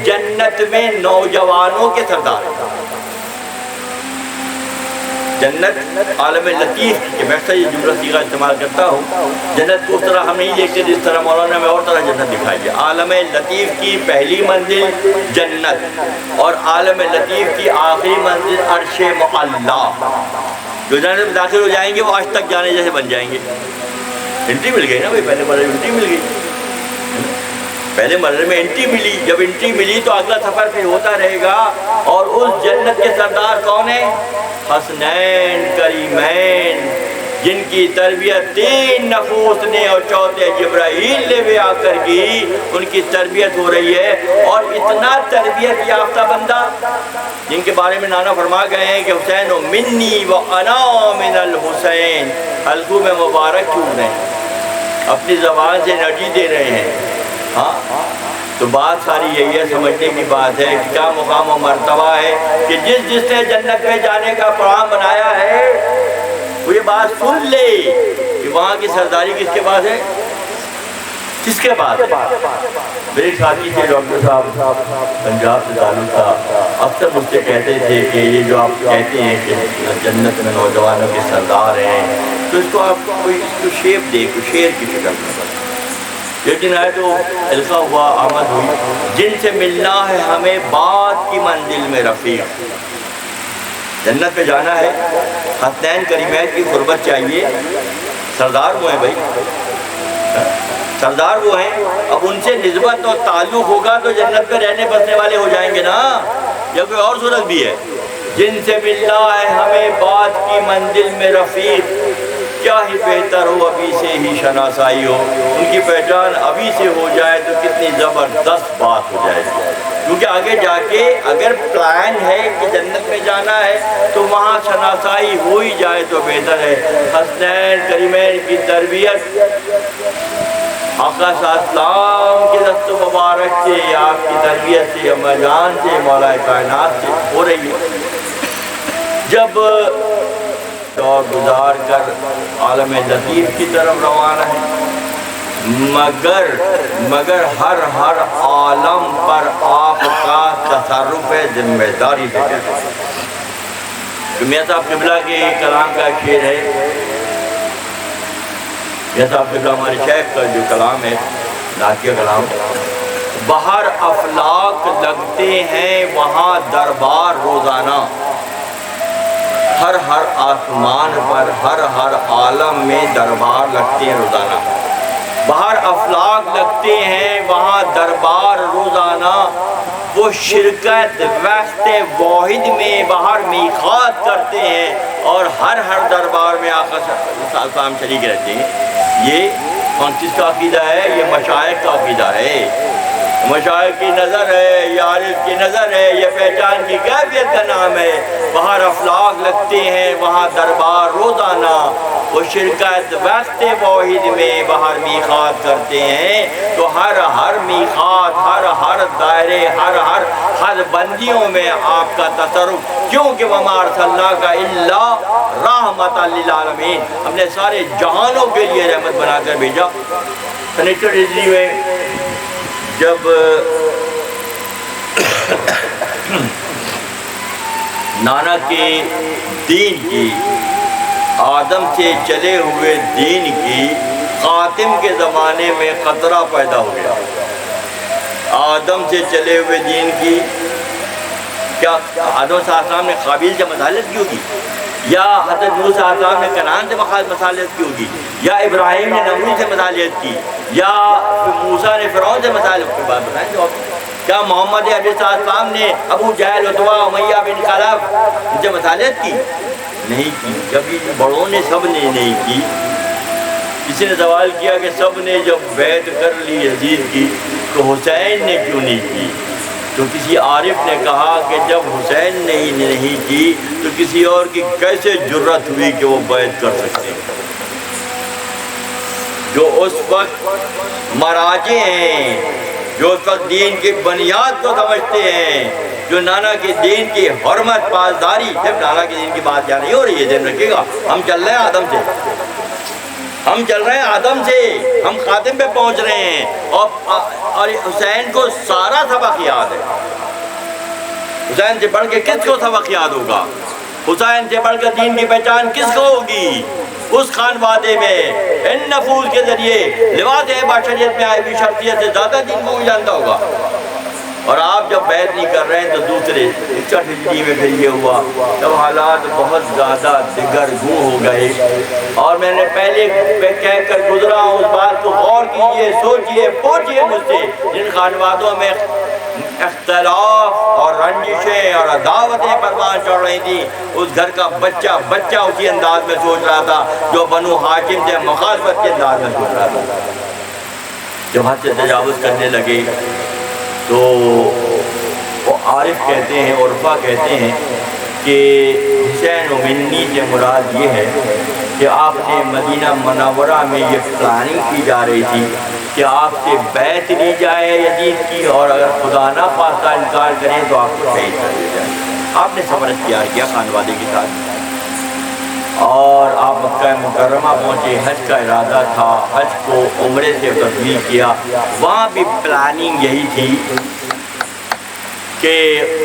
[SPEAKER 1] جنت میں نوجوانوں کے سردار ہیں۔ جنت عالم لطیف کہ میں اکثر یہ جملہ صیغہ استعمال کرتا ہوں، جنت کو اس طرح ہم نہیں دیکھتے جس طرح مولانا میں اور طرح جنت دکھائی ہے۔ عالم لطیف کی پہلی منزل جنت، اور عالم لطیف کی آخری منزل عرش معلیٰ۔ جو جنت میں داخل ہو جائیں گے وہ آج تک جانے جیسے بن جائیں گے۔ انٹری مل گئی نا بھائی، پہلے مرحلے میں انٹری مل گئی، پہلے مرحلے میں انٹری ملی، جب انٹری ملی تو اگلا سفر پھر ہوتا رہے گا۔ اور اس جنت کے سردار کون ہیں؟ حسنین کریمین، جن کی تربیت 3 نفوس نے اور چوتھے جبرائیل نے بھی آ کر کی، ان کی تربیت ہو رہی ہے۔ اور اتنا تربیت یافتہ بندہ جن کے بارے میں نانا فرما گئے ہیں کہ حسین منی و انا من الحسین، حلقوں میں مبارک کیوں نہیں، اپنی زبان سے انرجی دے رہے ہیں۔ ہاں تو بات ساری یہی ہے، سمجھنے کی بات ہے کہ کیا مقام و مرتبہ ہے کہ جس نے جنت میں جانے کا پروگرام بنایا ہے وہ یہ بات سن لے کہ وہاں کی سرداری کس کے پاس ہے، کس کے پاس ہے۔ میرے ساتھی تھے ڈاکٹر صاحب، پنجاب سے تعلق تھا، اکثر مجھ سے کہتے تھے کہ یہ جو آپ کہتے ہیں کہ جنت میں نوجوانوں کے سردار ہیں، تو اس کو آپ کوئی اس کو شیپ دے، کوئی شعر کی شکل میں۔ ایک دن آئے تو القا ہوا، آمد ہوئی، جن سے ملنا ہے ہمیں بات کی منزل میں رفیق، جنت پہ جانا ہے، حسنین کریمین کی قربت چاہیے، سردار وہ ہیں بھائی، سردار وہ ہیں۔ اب ان سے نسبت اور تعلق ہوگا تو جنت پہ رہنے بسنے والے ہو جائیں گے نا، یا کوئی اور صورت بھی ہے؟ جن سے ملنا ہے ہمیں بات کی منزل میں رفیق، کیا ہی بہتر ہو ابھی سے ہی شناسائی ہو، ان کی پہچان ابھی سے ہو جائے تو کتنی زبردست بات ہو جائے گی۔ کیونکہ آگے جا کے اگر پلان ہے کہ جنت میں جانا ہے تو وہاں شناسائی ہو ہی جائے تو بہتر ہے۔ حسنین کریمین کی تربیت آقا صلی اللہ علیہ وسلم کے دست و مبارک سے، آپ کی تربیت سے، اما جان سے، مولا کائنات سے ہو رہی ہے۔ جب دور گزار کر عالم لطیف کی طرف روانہ ہے، مگر ہر عالم پر آپ کا تصرف ذمہ داری سے کرتے ہیں۔ میاں صاحب قبلہ کے کلام کا ایک شعر ہے، میاں صاحب قبلہ ہمارے شیخ کا جو کلام ہے، نعتیہ کلام، باہر افلاک لگتے ہیں وہاں دربار روزانہ، ہر آسمان پر ہر عالم میں دربار لگتے ہیں روزانہ، باہر افلاک لگتے ہیں وہاں دربار روزانہ، وہ شرکت وقت واحد میں باہر میقات کرتے ہیں اور ہر دربار میں آقا صلی اللہ علیہ وسلم شریک رہتے ہیں۔ یہ کس کا عقیدہ ہے؟ یہ مشائخ کا عقیدہ ہے، مشائخ کی نظر ہے، یہ عارف کی نظر ہے، یہ پہچان کی کیفیت کا نام ہے۔ باہر افلاک لگتے ہیں وہاں دربار روزانہ، وہ شرکت وقت واحد میں باہر میقات کرتے ہیں، تو ہر میقات، ہر دائرے، ہر بندیوں میں آپ کا تصرف، کیونکہ وَمَا أَرْسَلْنَاكَ إِلَّا رَحْمَةً لِلْعَالَمِينَ، ہم نے سارے جہانوں کے لیے رحمت بنا کر بھیجا۔ سنیچر ہجری میں جب نانا کے دین کی، آدم سے چلے ہوئے دین کی، خاتم کے زمانے میں خطرہ پیدا ہو گیا۔ آدم سے چلے ہوئے دین کی، کیا آدم صلی اللہ علیہ وسلم نے قابیل سے مصالحت کی ہوگی؟ یا حضرت موسیٰ صلی اللہ علیہ وسلم نے کنعان سے مصالحت کی ہوگی؟ یا ابراہیم نے نمرود سے مصالحت کی؟ یا موسیٰ نے فرعون سے مصالحت کی؟ بات بتائیں جو کیا محمد علیہ السلام نے ابو جہل عتبہ امیہ بن خلف ان سے مصالحت کی؟ نہیں کی. کبھی بڑوں نے سب نے نہیں کی. کسی نے سوال کیا کہ سب نے جب بیعت کر لی یزید کی تو حسین نے کیوں نہیں کی؟ تو کسی عارف نے کہا کہ جب حسین نے ہی نہیں کی تو کسی اور کی کیسے جرت ہوئی کہ وہ بیعت کر سکتے ہیں؟ جو اس وقت مراجع ہیں، جو اس وقت دین کی بنیاد کو سمجھتے ہیں، جو نانا کے دین کی حرمت پاسداری، صرف نانا کے دین کی بات یہاں نہیں ہو رہی ہے، ذہن رکھیے گا. ہم چل رہے ہیں آدم سے، ہم چل رہے ہیں آدم سے، ہم خاتم پہ پہنچ رہے ہیں. اور حسین کو سارا سبق یاد ہے. حسین سے بڑھ کے کس کو سبق یاد ہوگا؟ حسین سے بڑھ کر دین کی پہچان کس کو ہوگی؟ اس خان وادے میں ان نفوذ کے ذریعے لباس بشریت میں آئی بھی شخصیت سے زیادہ دین کو جانتا ہوگا. اور آپ جب بیعت نہیں کر رہے ہیں تو دوسرے 61 ہجری میں پھر یہ ہوا جب حالات بہت زیادہ دگرگوں ہو گئے. اور میں نے پہلے کہہ کر گزرا ہوں، اس بات کو غور کیجئے، سوچئے، پوچھئے مجھ سے جن خانوادوں میں اختلاف اور رنجشیں اور عداوتیں پروان چڑھ رہی تھیں، اس گھر کا بچہ اسی انداز میں سوچ رہا تھا جو بنو ہاشم سے مخالفت کے انداز میں سوچ رہا تھا. جب حد سے تجاوز کرنے لگے تو وہ عارف کہتے ہیں، عرفا کہتے ہیں کہ حسین و منی سے مراد یہ ہے کہ آپ نے مدینہ منورہ میں یہ پلاننگ کی جا رہی تھی کہ آپ سے بیعت لی جائے یزید کی، اور اگر خدا نہ خواستہ انکار کریں تو آپ کو شہید کر دیا جائے. آپ نے صبر اختیار کیا خانوادے کے ساتھ، اور آپ مکہ مکرمہ پہنچے. حج کا ارادہ تھا، حج کو عمرے سے تبدیل کیا. وہاں بھی پلاننگ یہی تھی کہ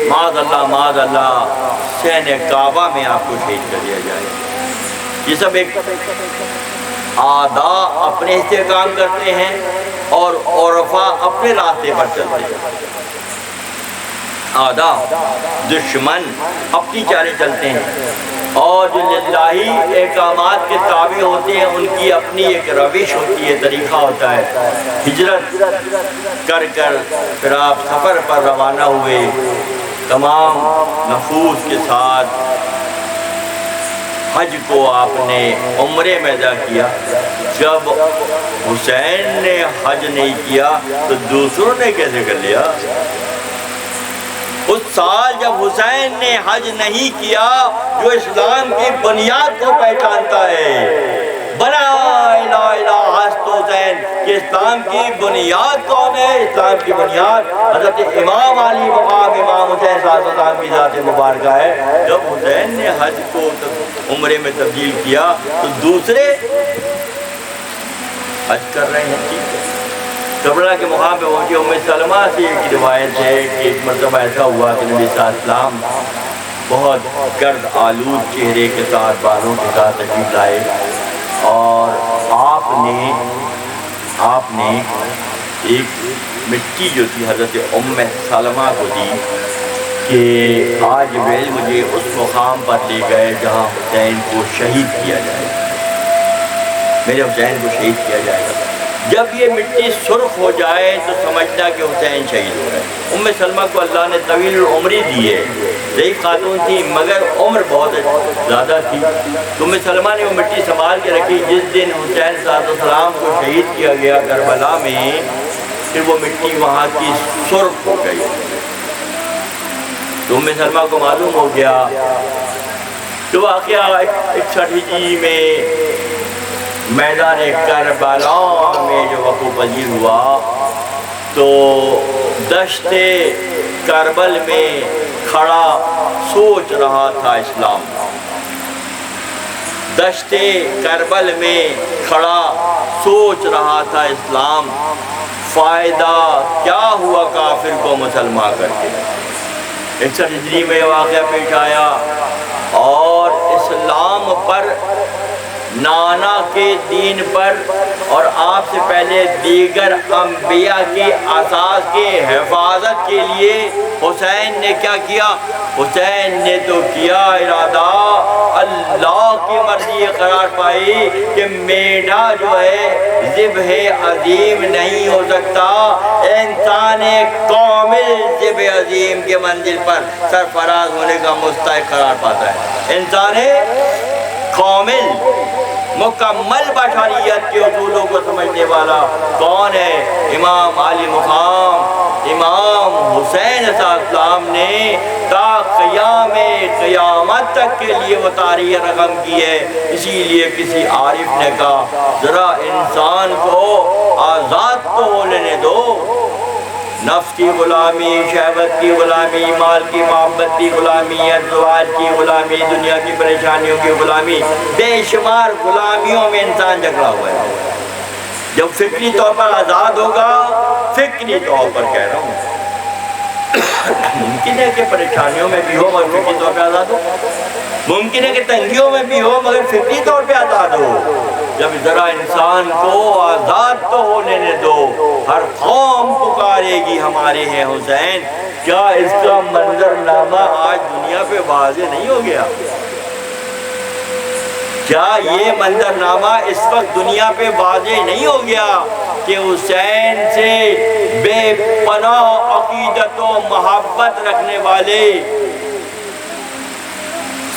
[SPEAKER 1] معاذ اللہ حسین کعبہ میں آپ کو شہید کر دیا جائے. یہ سب ایک اعداء اپنے حصے کام کرتے ہیں اور عرفا اپنے راستے پر چلتے ہیں. اعداء دشمن اپنی چالیں چلتے ہیں، اور جو للہی احکامات کے تابع ہوتے ہیں ان کی اپنی ایک روش ہوتی ہے، طریقہ ہوتا ہے. ہجرت کر پھر آپ سفر پر روانہ ہوئے تمام نفوذ کے ساتھ. حج کو آپ نے عمرے میں ادا کیا. جب حسین نے حج نہیں کیا تو دوسروں نے کیسے کر لیا؟ اس سال جب حسین نے حج نہیں کیا جو اسلام کی بنیاد کو پہچانتا ہے، بنا الہ الہ حسن حسین کہ اسلام کی بنیاد کون ہے؟ اسلام کی بنیاد حضرت امام علی مقام امام حسین صلی اللہ علیہ وسلم کی ذات مبارکہ ہے. جب حسین نے حج کو عمرے میں تبدیل کیا تو دوسرے حج کر رہے ہیں. ٹھیک ہے، کربلا کے مقام پہ پہنچے. ام سلمہ سے ایک روایت ہے کہ ایک مرتبہ ایسا ہوا کہ نبی صلی اللہ علیہ وسلم بہت گرد آلود چہرے کے ساتھ، بالوں کے ساتھ تشریف لائے، اور آپ نے ایک مٹی جو تھی حضرت ام سلمہ کو دی کہ آج جبریل مجھے اس مقام پر لے گئے جہاں حسین کو شہید کیا جائے گا، میرے حسین کو شہید کیا جائے گا. جب یہ مٹی سرخ ہو جائے تو سمجھنا کہ حسین شہید ہو رہے. ام سلمہ کو اللہ نے طویل العمری دی ہے، ضعیف خاتون تھی مگر عمر بہت زیادہ تھی. تو ام سلمہ نے وہ مٹی سنبھال کے رکھی. جس دن حسین صلی اللہ علیہ وسلم کو شہید کیا گیا کربلا میں، پھر وہ مٹی وہاں کی سرخ ہو گئی. تو ام سلمہ کو معلوم ہو گیا. تو واقعہ 61 ہجری میں میدان کربلا میں جو وقوع پذیر ہوا تو دشت کربل میں کھڑا سوچ رہا تھا اسلام. دشت کربل میں کھڑا سوچ رہا تھا اسلام، فائدہ کیا ہوا کافر کو مسلمان کر کے. 61 ہجری میں واقعہ پیش آیا اور اسلام پر نانا کے دین پر اور آپ سے پہلے دیگر انبیاء کی اساس کی حفاظت کے لیے حسین نے کیا کیا؟ حسین نے تو کیا ارادہ، اللہ کی مرضی قرار پائی کہ میڈا جو ہے ذبح عظیم نہیں ہو سکتا، انسان کامل ذبح عظیم کے منزل پر سرفراز ہونے کا مستحق قرار پاتا ہے۔ انسان کامل مکمل بشریت کے اصولوں کو سمجھنے والا کون ہے؟ امام علی مقام امام حسین علیہ السلام نے تا قیامت تک کے لیے وہ تاریخ رقم کی ہے۔ اسی لیے کسی عارف نے کہا ذرا انسان کو آزاد تو ہو لینے دو، نفس کی غلامی، شہوت کی غلامی، مال کی محبت کی غلامی، ازواج کی غلامی، دنیا کی پریشانیوں کی غلامی، بے شمار غلامیوں میں انسان جکڑا ہوا ہے۔ جب فکری طور پر آزاد ہوگا، فکری طور پر کہہ رہا ہوں، ممکن ہے کہ پریشانیوں میں بھی ہو مگر فکری طور پہ آزاد ہو، ممکن ہے کہ تنگیوں میں بھی ہو مگر فکری طور پہ آزاد ہو۔ جب ذرا انسان کو آزاد تو ہونے دو، ہر قوم پکارے گی ہمارے ہیں حسین۔ کیا اس کا منظر نامہ آج دنیا پہ واضح نہیں ہو گیا؟ کیا یہ منظر نامہ اس وقت دنیا پہ واضح نہیں ہو گیا کہ حسین سے بے پناہ عقیدت و محبت رکھنے والے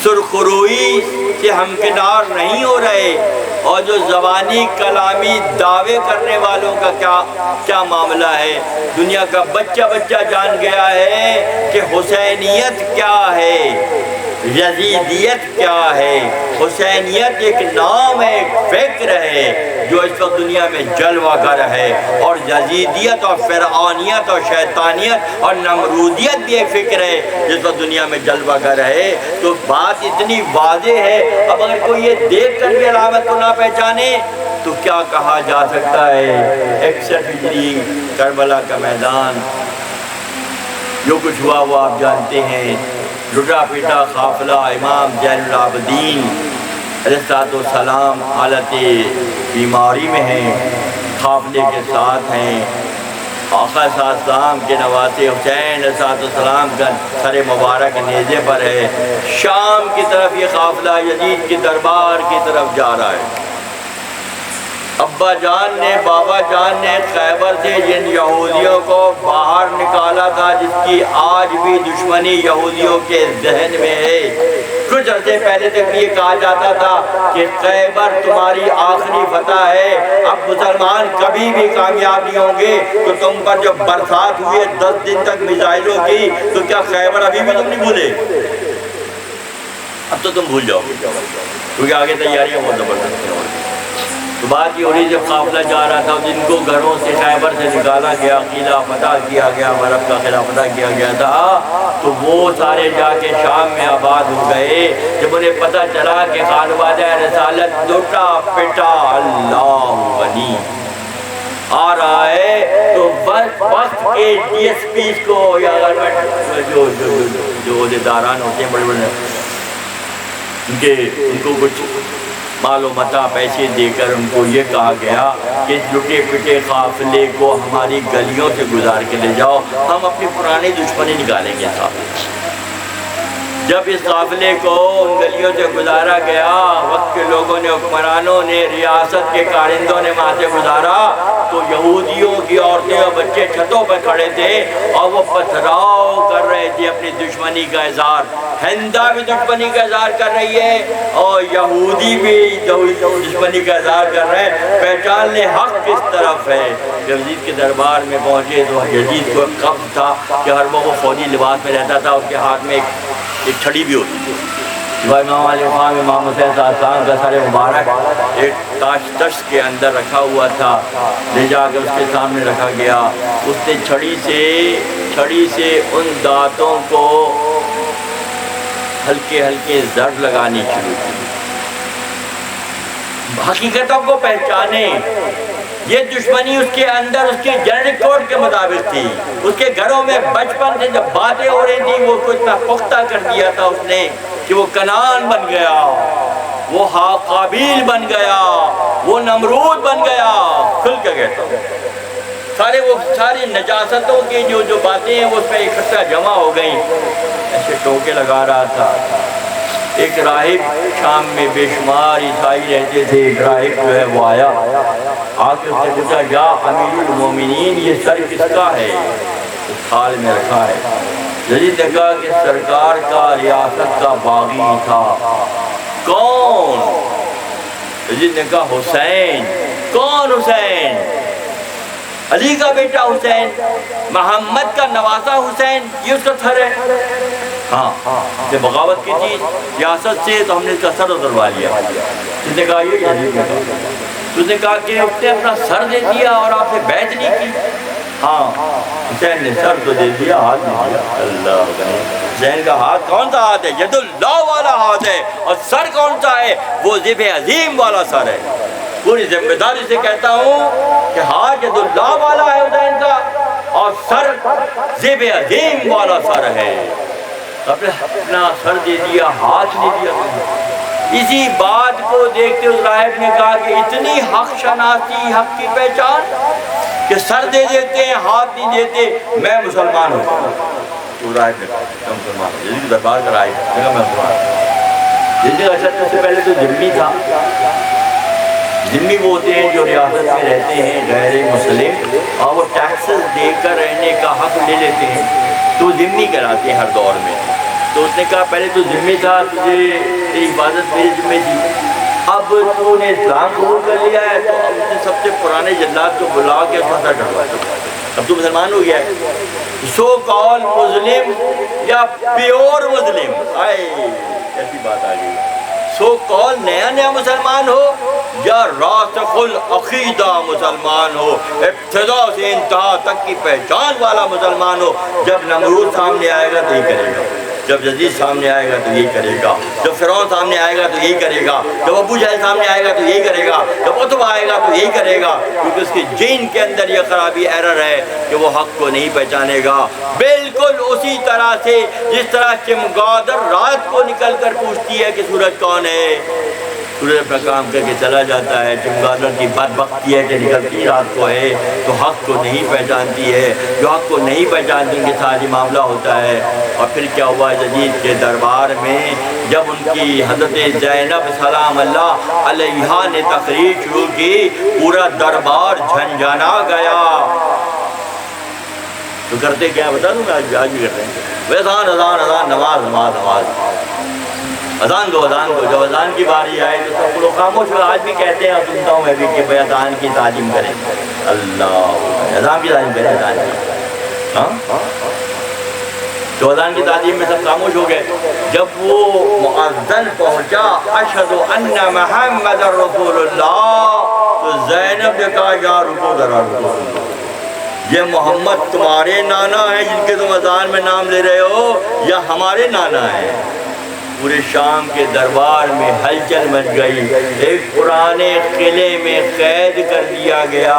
[SPEAKER 1] سرخروئی سے ہمکنار نہیں ہو رہے، اور جو زبانی کلامی دعوے کرنے والوں کا کیا معاملہ ہے؟ دنیا کا بچہ جان گیا ہے کہ حسینیت کیا ہے، یزیدیت کیا ہے۔ حسینیت ایک نام ہے، ایک فکر ہے جو اس وقت دنیا میں جلوہ گر ہے، اور یزیدیت اور فرعونیت اور شیطانیت اور نمرودیت بھی ایک فکر ہے جس وقت دنیا میں جلوہ گر ہے۔ تو بات اتنی واضح ہے، اب اگر کوئی یہ دیکھ کر بھی علامت کو نہ پہچانے تو کیا کہا جا سکتا ہے؟ 61 ہجری کربلا کا میدان، جو کچھ ہوا وہ آپ جانتے ہیں، لٹا پیٹا قافلہ، امام زین العابدین علیہ السلام حالت بیماری میں ہیں، قافلے کے ساتھ ہیں، آقا صلی اللہ علیہ وسلم کے نواسے حسین علیہ السلام کا سر مبارک نیزے پر ہے، شام کی طرف یہ قافلہ یزید کے دربار کی طرف جا رہا ہے۔ ابا جان نے، بابا جان نے خیبر سے جن یہودیوں کو باہر نکالا تھا، جس کی آج بھی دشمنی یہودیوں کے ذہن میں ہے، کچھ عرصے پہلے تک یہ کہا جاتا تھا کہ خیبر تمہاری آخری فتح ہے، اب مسلمان کبھی بھی کامیاب نہیں ہوں گے، تو تم پر جو برسات ہوئی ہے 10 دن تک میزائلوں کی، تو کیا خیبر ابھی بھی تم نہیں بھولے؟ اب تو تم بھول جاؤ گے، کیونکہ آگے تیاریاں بہت زبردست ہیں۔ تو بات یہ ہو رہی جب قافلہ جا رہا تھا، جن کو گھروں سے خیبر سے نکالا گیا، قلعہ فتح کیا گیا، عرب کا قلعہ فتح کیا گیا تھا، تو وہ سارے جا کے شام میں آباد ہو گئے۔ جب انہیں پتہ چلا کہ خانوادہ رسالت لٹا پٹا اللہ غنی آ رہا ہے، تو وقت کے ڈی ایس پیز کو یا جو عہدیداران ہوتے ہیں بڑے بڑے، ان کو کچھ مال و متاع پیسے دے کر ان کو یہ کہا گیا کہ اس لٹے پٹے قافلے کو ہماری گلیوں سے گزار کے لے جاؤ، ہم اپنی پرانی دشمنی نکالیں گے صاحب۔ جب اس قافلے کو ان گلیوں سے گزارا گیا، وقت کے لوگوں نے، حکمرانوں نے، ریاست کے کارندوں نے وہاں سے گزارا، تو یہودیوں کی عورتیں اور بچے چھتوں پر کھڑے تھے اور وہ پتھراؤ کر رہے تھے اپنی دشمنی کا اظہار۔ ہندہ بھی دشمنی کا اظہار کر رہی ہے اور یہودی بھی دشمنی کا اظہار کر رہے ہیں۔ پہچان لیں حق کس طرف ہے۔ جب یزید کے دربار میں پہنچے تو یزید کو ایک قبض تھا کہ ہر وہ فوجی لباس میں رہتا تھا، اس کے ہاتھ میں ایک چھڑی بھی ہوتی تھی۔ امام علی مقام امام حسین صلی اللہ علیہ وسلم کا سر مبارک ایک تاش تشت کے اندر رکھا ہوا تھا، لے جا کے اس کے سامنے رکھا گیا۔ اس نے چھڑی سے ان دانتوں کو ہلکے ہلکے زر لگانی شروع کی۔ حقیقتوں کو پہچانے، یہ دشمنی اس کے اندر اس کے جنرک کوڈ کے مطابق تھی۔ اس کے گھروں میں بچپن سے جب باتیں ہو رہی تھی وہ اتنا پختہ کر دیا تھا اس نے کہ وہ کنان بن گیا۔ وہ قابیل بن گیا، وہ نمرود بن گیا، کھل کے کہتا ہوں۔ ساری نجاستوں کی جو باتیں ہیں وہ اس میں اکٹھا جمع ہو گئیں۔ ایسے ٹوکے لگا رہا تھا۔ ایک راہب شام میں بے شمار عیسائی رہتے تھے، ایک راہب جو ہے وہ آیا، آ کے اس نے پوچھا یا امیر المومنین یہ سر کس کا ہے؟ تھال میں رکھا ہے۔ یزید نے کہا کہ سرکار کا ریاست کا باغی تھا۔ کون؟ یزید نے کہا حسین۔ کون حسین؟ علی کا بیٹا حسین، محمد کا نواسا حسین، یہ اس کا سر ہے۔ ہاں یہ بغاوت کی تھی ریاست سے، تو ہم نے اس کا سر اتروا لیا۔ اس نے کہا یہ یزید نے کہا، اس نے کہا کہ اس نے اپنا سر دے دیا اور آپ سے بیعت نہیں کی۔ ہاں حسین نے سر تو دے دیا، ہاتھ نہیں دیا۔ اللہ حسین کا ہاتھ کون سا ہاتھ ہے؟ ید اللہ والا ہاتھ ہے، اور سر کون سا ہے؟ وہ ذبح عظیم والا سر ہے۔ پوری ذمہ داری سے کہتا ہوں کہ ہاتھ ید اللہ والا ہے حسین کا، اور سر ذبح عظیم والا سر ہے۔ اپنا سر دے دیا، ہاتھ نہیں دیا۔ اسی بات کو دیکھتے اس راہب نے کہا کہ اتنی حق شناسی، حق کی پہچان کہ سر دے دیتے ہیں ہاتھ نہیں دیتے، میں مسلمان ہوں۔ تو راہب نے کہا میں مسلمان ہوں، یزید دربار کا راہب نے کہا میں مسلمان ہوں۔ یزید اشد سے پہلے تو ذمی تھا۔ ذمی وہ ہوتے ہیں جو ریاست میں رہتے ہیں غیر مسلم، اور وہ ٹیکسز دے کر رہنے کا حق لے لیتے ہیں، تو ذمی کراتے ہیں ہر دور میں۔ تو اس نے کہا پہلے تو ذمی تھا، تجھے تیری حفاظت میری ذمہ تھی، اب تو نے اسلام قبول کر لیا ہے، تو اب اس نے سب سے پرانے جلاد کو بلا کے اس کا سر کٹوا دیا، اب تو مسلمان ہو گیا ہے۔ سو کال مسلم یا پیور مسلم، ایسی بات آ گئی، سو کال نیا مسلمان ہو یا راسخ العقیدہ مسلمان ہو، ابتدا سے انتہا تک کی پہچان والا مسلمان ہو، جب نمرود سامنے آئے گا تو یہی کرے گا، جب یزید سامنے آئے گا تو یہی کرے گا، جب فرعون سامنے آئے گا تو یہی کرے گا، جب ابو جہل سامنے آئے گا تو یہی کرے گا، جب عتبہ آئے گا تو یہی کرے گا، کیونکہ اس کے جین کے اندر یہ خرابی ایرر ہے کہ وہ حق کو نہیں پہچانے گا۔ بالکل اسی طرح سے جس طرح چمگادر رات کو نکل کر پوچھتی ہے کہ سورج کون ہے، سورج اپنا کام کر کے چلا جاتا ہے، چمگادر کی بدبختی ہے کہ نکلتی رات کو ہے تو حق کو نہیں پہچانتی ہے، جو حق کو نہیں پہچانتی ان کے ساتھ یہ معاملہ ہوتا ہے۔ اور پھر کیا ہوا یزید کے دربار میں، جب ان کی حضرت زینب سلام اللہ علیہا نے تقریر شروع کی، پورا دربار جھنجھنا گیا۔ تو کرتے کیا بتا دوں میں، آج بھی کرتے ہیں، اذان اذان اذان، نماز نماز نماز، اذان دو اذان دو۔ جب اذان کی باری آئے تو سب لوگ خاموش ہوئے۔ آج بھی کہتے ہیں اور سنتا ہوں میں بھی کہ بھائی اذان کی تعظیم کریں، اللہ اذان کی تعظیم کریں، اذان کی، ہاں تو اذان کی تعظیم میں سب خاموش ہو گئے۔ جب وہ مؤذن پہنچا اشہد ان محمد رسول اللہ، تو زینب نے کہا یا رکو ذرا رکو، یہ محمد تمہارے نانا ہیں جن کے تم اذان میں نام لے رہے ہو، یا ہمارے نانا ہیں؟ پورے شام کے دربار میں ہلچل مچ گئی، ایک پرانے قلعے میں قید کر دیا گیا،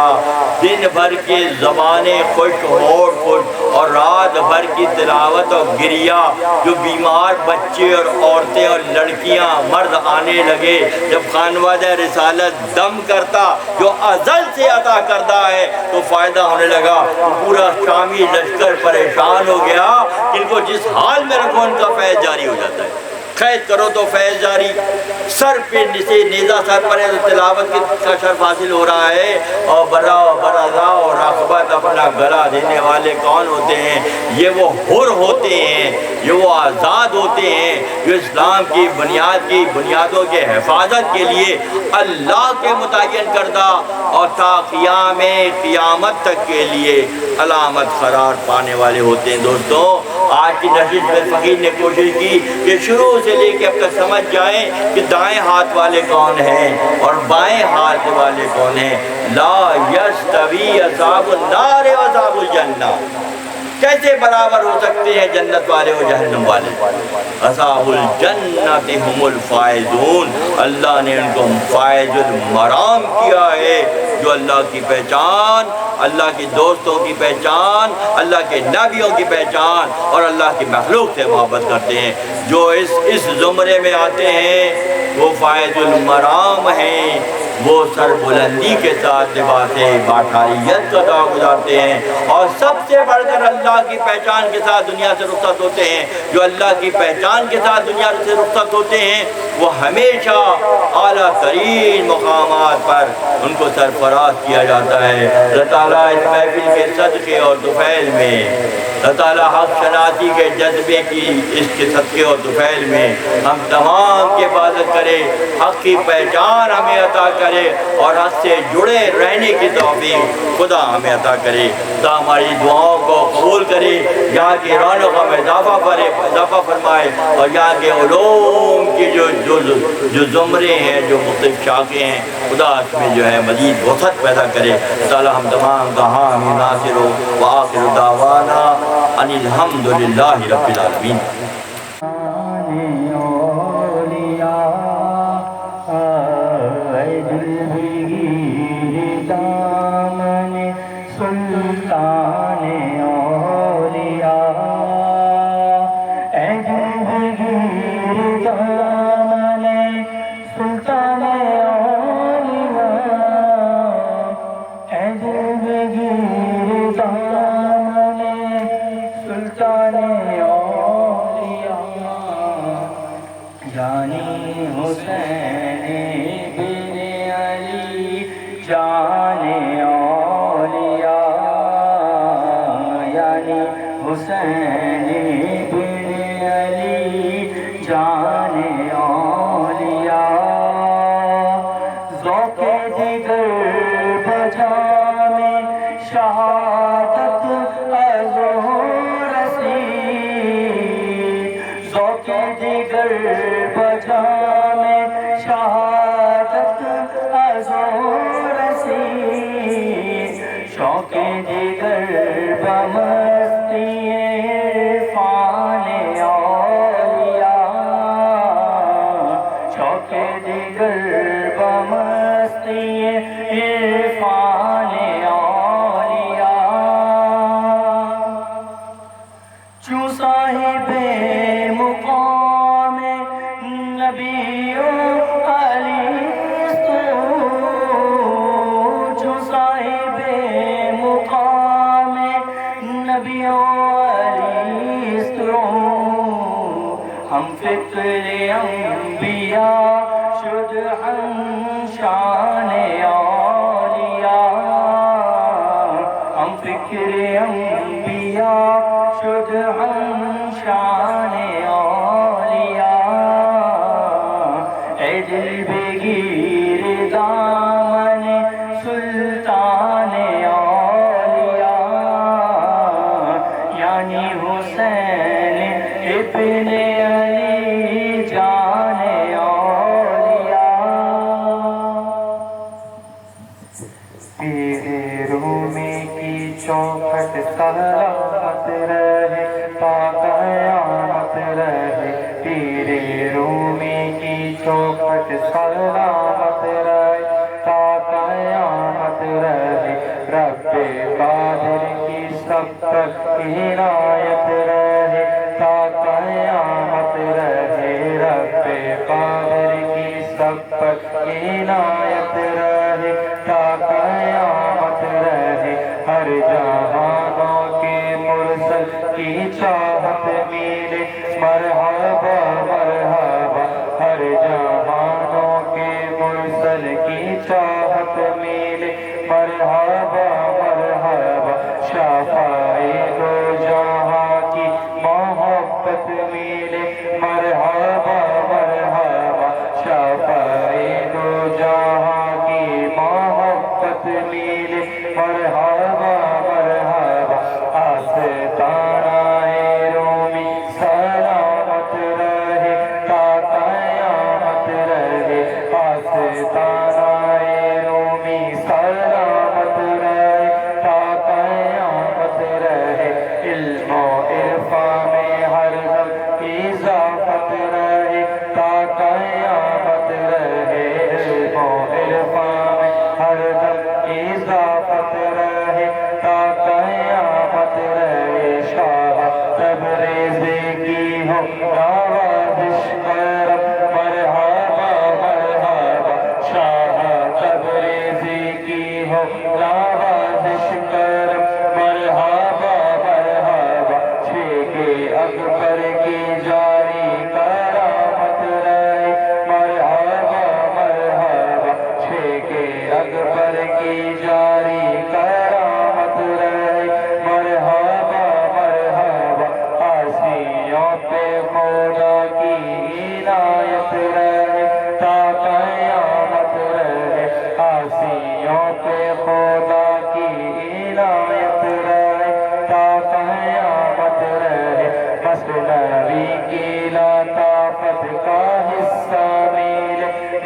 [SPEAKER 1] دن بھر کی زبانیں خشک ہوٹ خشک، اور رات بھر کی تلاوت اور گریہ، جو بیمار بچے اور عورتیں اور لڑکیاں مرد آنے لگے، جب خانوادہ رسالت دم کرتا جو ازل سے عطا کردہ ہے تو فائدہ ہونے لگا، پورا شامی لشکر پریشان ہو گیا، ان کو جس حال میں رکھو ان کا فیض جاری ہو جاتا ہے، قید کرو تو فیض جاری، سر پہ سے نیزہ سر پر ہے تو تلاوت کا شرف حاصل ہو رہا ہے۔ اور برازا اور رغبت اپنا گلا دینے والے کون ہوتے ہیں؟ یہ وہ حر ہوتے ہیں، یہ وہ آزاد ہوتے ہیں جو اسلام کی بنیاد کی بنیادوں کے حفاظت کے لیے اللہ کے متعین کردہ اور تا قیام قیامت تک کے لیے علامت قرار پانے والے ہوتے ہیں۔ دوستوں آج کی نشست میں فقیر نے کوشش کی کہ شروع سے لے کے اب تک سمجھ جائیں کہ دائیں ہاتھ والے کون ہیں اور بائیں ہاتھ والے کون ہیں۔ لا یستوی اصحاب النار و اصحاب الجنہ، کیسے برابر ہو سکتے ہیں جنت والے اور جہنم والے؟ اصحاب الجنت ہم الفائزون، اللہ نے ان کو فائز المرام کیا ہے، جو اللہ کی پہچان، اللہ کے دوستوں کی پہچان، اللہ کے نبیوں کی پہچان اور اللہ کی مخلوق سے محبت کرتے ہیں، جو اس زمرے میں آتے ہیں وہ فائز المرام ہیں، وہ سر بلندی کے ساتھ لباس باٹھاریت کا دور گزارتے ہیں اور سب سے بڑھ کر اللہ کی پہچان کے ساتھ دنیا سے رخصت ہوتے ہیں۔ جو اللہ کی پہچان کے ساتھ دنیا سے رخصت ہوتے ہیں وہ ہمیشہ اعلیٰ ترین مقامات پر ان کو سرفراز کیا جاتا ہے۔ اللہ تعالیٰ اس محفل کے صدقے اور طفیل میں، اللہ تعالیٰ حق شناسی کے جذبے کی اس کے صدقے اور طفیل میں ہم تمام کی حفاظت کرے، حق کی پہچان ہمیں عطا کرے اور حق سے جڑے رہنے کی توفیق خدا ہمیں عطا کرے۔ خدا ہماری دعاؤں کو قبول کرے، یہاں کی رونقوں میں اضافہ فرمائے اور یہاں کے علوم کی جو زمرے ہیں، جو مختلف شاخیں ہیں، خدا اس میں جو ہے مزید وسعت پیدا کرے۔ تعالیٰ ہم تمام کا حامی ناصر ہو۔ وآخر دعوانا ان الحمدللہ رب العالمین۔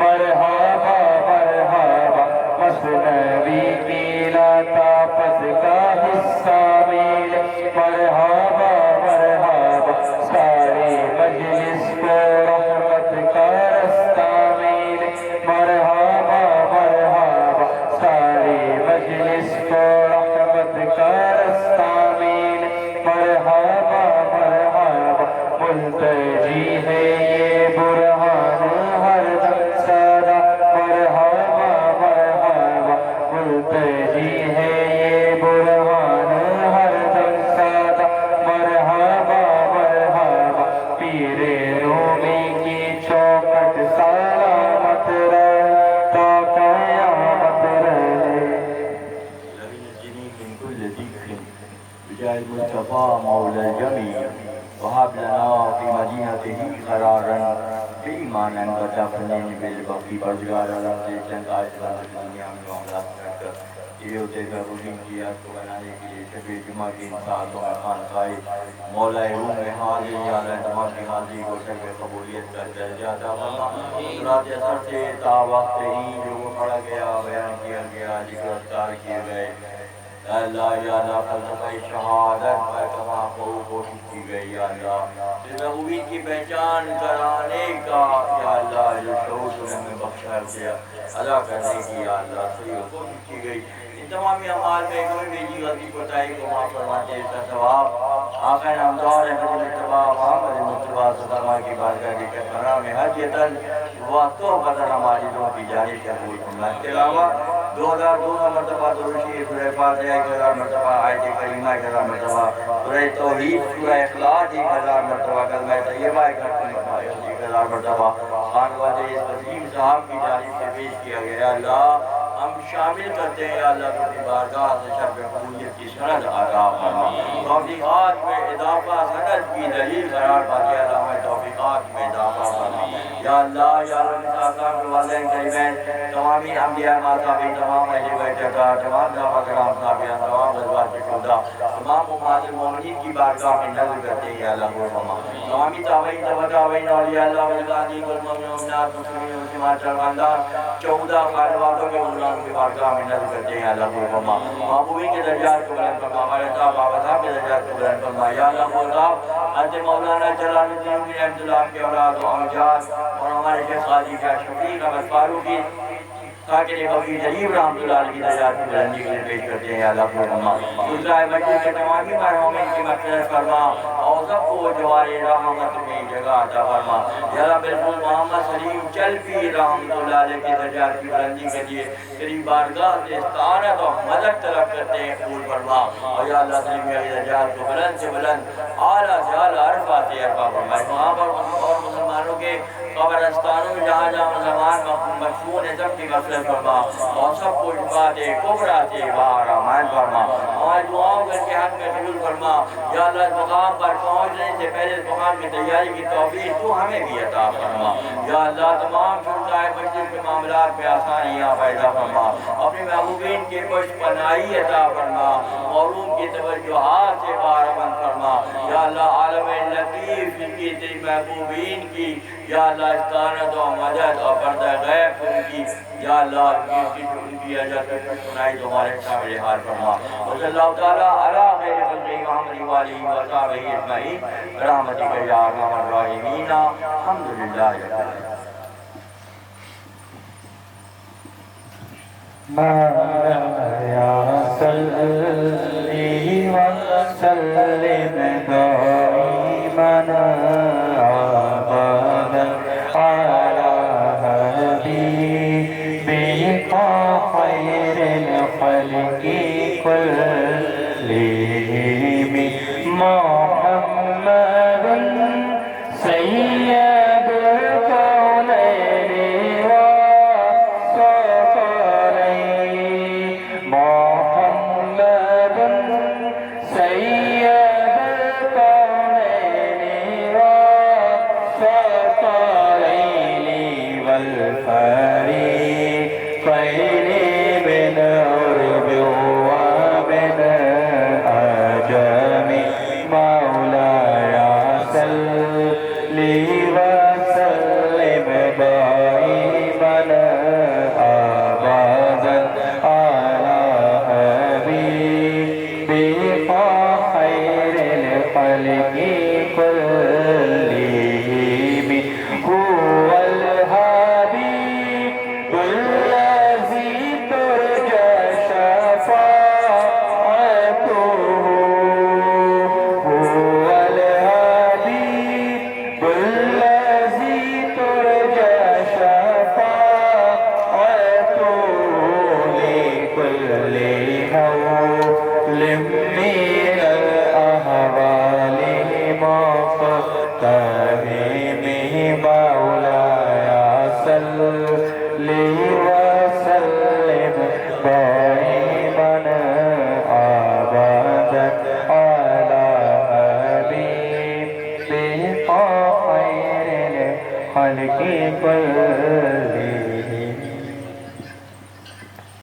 [SPEAKER 2] مرحبا مرحبا مثنوی کی لطافت کا حصہ ملے مرحبا مرحبا سارے مجلس کو رحمت کا رستہ ملے مرحبا مرحبا سارے مجلس کو رحمت کا رستہ ملے مرحبا مرحبا ملتجی ہے یہ برہان ہر دم سدا مرحبا مرحبا ملتجی ہے یہ برہان ہر دم سدا مرحبا مرحبا پیر رومی کی چوکٹ سلامت رہے تا قیامت رہے
[SPEAKER 1] نجني من كل ضيق بجاه المصطفى مولى الجميع وهب لنا في مدينته قرارا بإيمانا وتفنن بالبقي بزرگار رب جن آئے دنیا میں معاملات کر یہ ہوتے گا روزین کی یاد کو بنانے کے لیے شب جمعہ کی ان ساعتوں میں خانقاہ مولا روم میں حاضر یا اللہ جمعہ کی حاضری کو شب قبولیت کا درجہ عطا فرما رات اثر سے تا وقت ہی جو پڑھا گیا بیان کیا گیا ذکر اذکار کیے گئے اللہ یا اللہ فلسفہ شہادت پر کما کوشش کی گئی یا اللہ محبوبین کی پہچان کرانے کا یا اللہ جو شعور نے ہمیں بخشا دیا ادا کرنے کی یا اللہ صحیح کوشش کی گئی ان تمامی اعمال میں کوئی بھی جی غلطی کوتاہی کو معاف فرماتے اس کا ثواب آقا نامدار احمد مصطفیٰ محمد مصطفیٰ صلی اللہ علیہ وسلم کی بارگاہ کے کرام میں حجتاً و توبتاً ہماری روح کی جانب سے قبول فرمائے اس کے علاوہ 2002 مرتبہ درشی سورہ فاتحہ 1000 مرتبہ آیت کریمہ 1000 مرتبہ سورہ توحید سورہ اخلاص 1000 مرتبہ کلمہ طیبہ 1000 مرتبہ خانقاہ وسیم صاحب کی جانب سے پیش کیا گیا اللہ ہم شامل کرتے ہیں یا اللہ کی بارگاہ سے شرف قبولیت کی سند عطا فرما توفیقات میں اضافہ سند کی دلیل قرار پاتی اللہ میں توفیقات میں اضافہ فرما یا اللہ صاحب کے والدین کریمین تمامی انبیاء ماصابین تمام اہل بیت اطہار تمام صحابہ کرام صحابیان تمام ازواج شہداء تمام امہات المومنین کی بارگاہ میں نظر کرتے ہیں یا اللہ فرما تمامی تابعین تبع تابعین اولیاء اللہ والمؤمنین والمؤمنات مسلمین مسلمات خاندان 14 خانوادوں کے بزرگوں کی بارگاہ میں نظر کرتے ہیں یا اللہ فرما محبوبین کے درجات کو بلند فرما ہمارے صاحب بابا صاحب کے درجات کو بلند فرما یا اللہ صاحب حضرت مولانا جلال الدین رحمۃ اللہ کے اولاد و امجاد اور ہمارے شیخ قاضی شاہ شفیق احمد فاروقی تاکہ بقی جلیب رحمۃ اللہ علیہ کی درجات کی بلندی کے لیے پیش کرتے ہیں یا اللہ فرما دوسرا مجلس کے تمامی مرحومین کی مغفرت فرما اور سب کو جوار رحمت میں جگہ عطا فرما یا اللہ بالکل محمد سلیم چلفی رحمۃ اللہ علیہ کی درجات کی بلندی کے لیے تیری بارگاہ سے استعانت اور مدد طلب کرتے ہیں قبول فرما اور یا اللہ سلیم کی درجات کو بلند سے بلند اعلیٰ سے اعلیٰ عرفہ سے عرفہ فرما وہاں پر اور مسلمانوں کے قبرستانوں میں جہاں جہاں مسلمان مدفون ہیں سب کی مغفرت فرما اور سب کو شفاعت کبریٰ سے باہر امان فرما ہماری دعاؤں کے حق میں قبول فرما یا اللہ اس مقام پر پہنچنے سے پہلے اس مقام کی تیاری کی توفیق تو ہمیں بھی عطا فرما یا اللہ تمام شرکائے مجلس کے معاملات پہ آسانیاں پیدا فرما اپنے محبوبین کے پشت پناہی عطا فرما اور ان کی توجہات سے باہر امن فرما یا اللہ عالم لطیف کی تیری محبوبین کی یا اللہ استعانت و مدد اور پردہ غیب ان کی یا اللہ ان کی عجت سنائی تو ہمارے شامل حال فرما وصلی اللہ تعالیٰ علی خیر خلقہ محمد وآلہ وصحبہ اجمعین برحمتک یا ارحم الراحمین الحمدللہ رب العالمین
[SPEAKER 2] مولایا صلی وسلم دائما ابدا علی حبیبک خیر الخلق كلهم محمد سید الکونین والثقلین محمد سید الکونین والثقلین والفریقین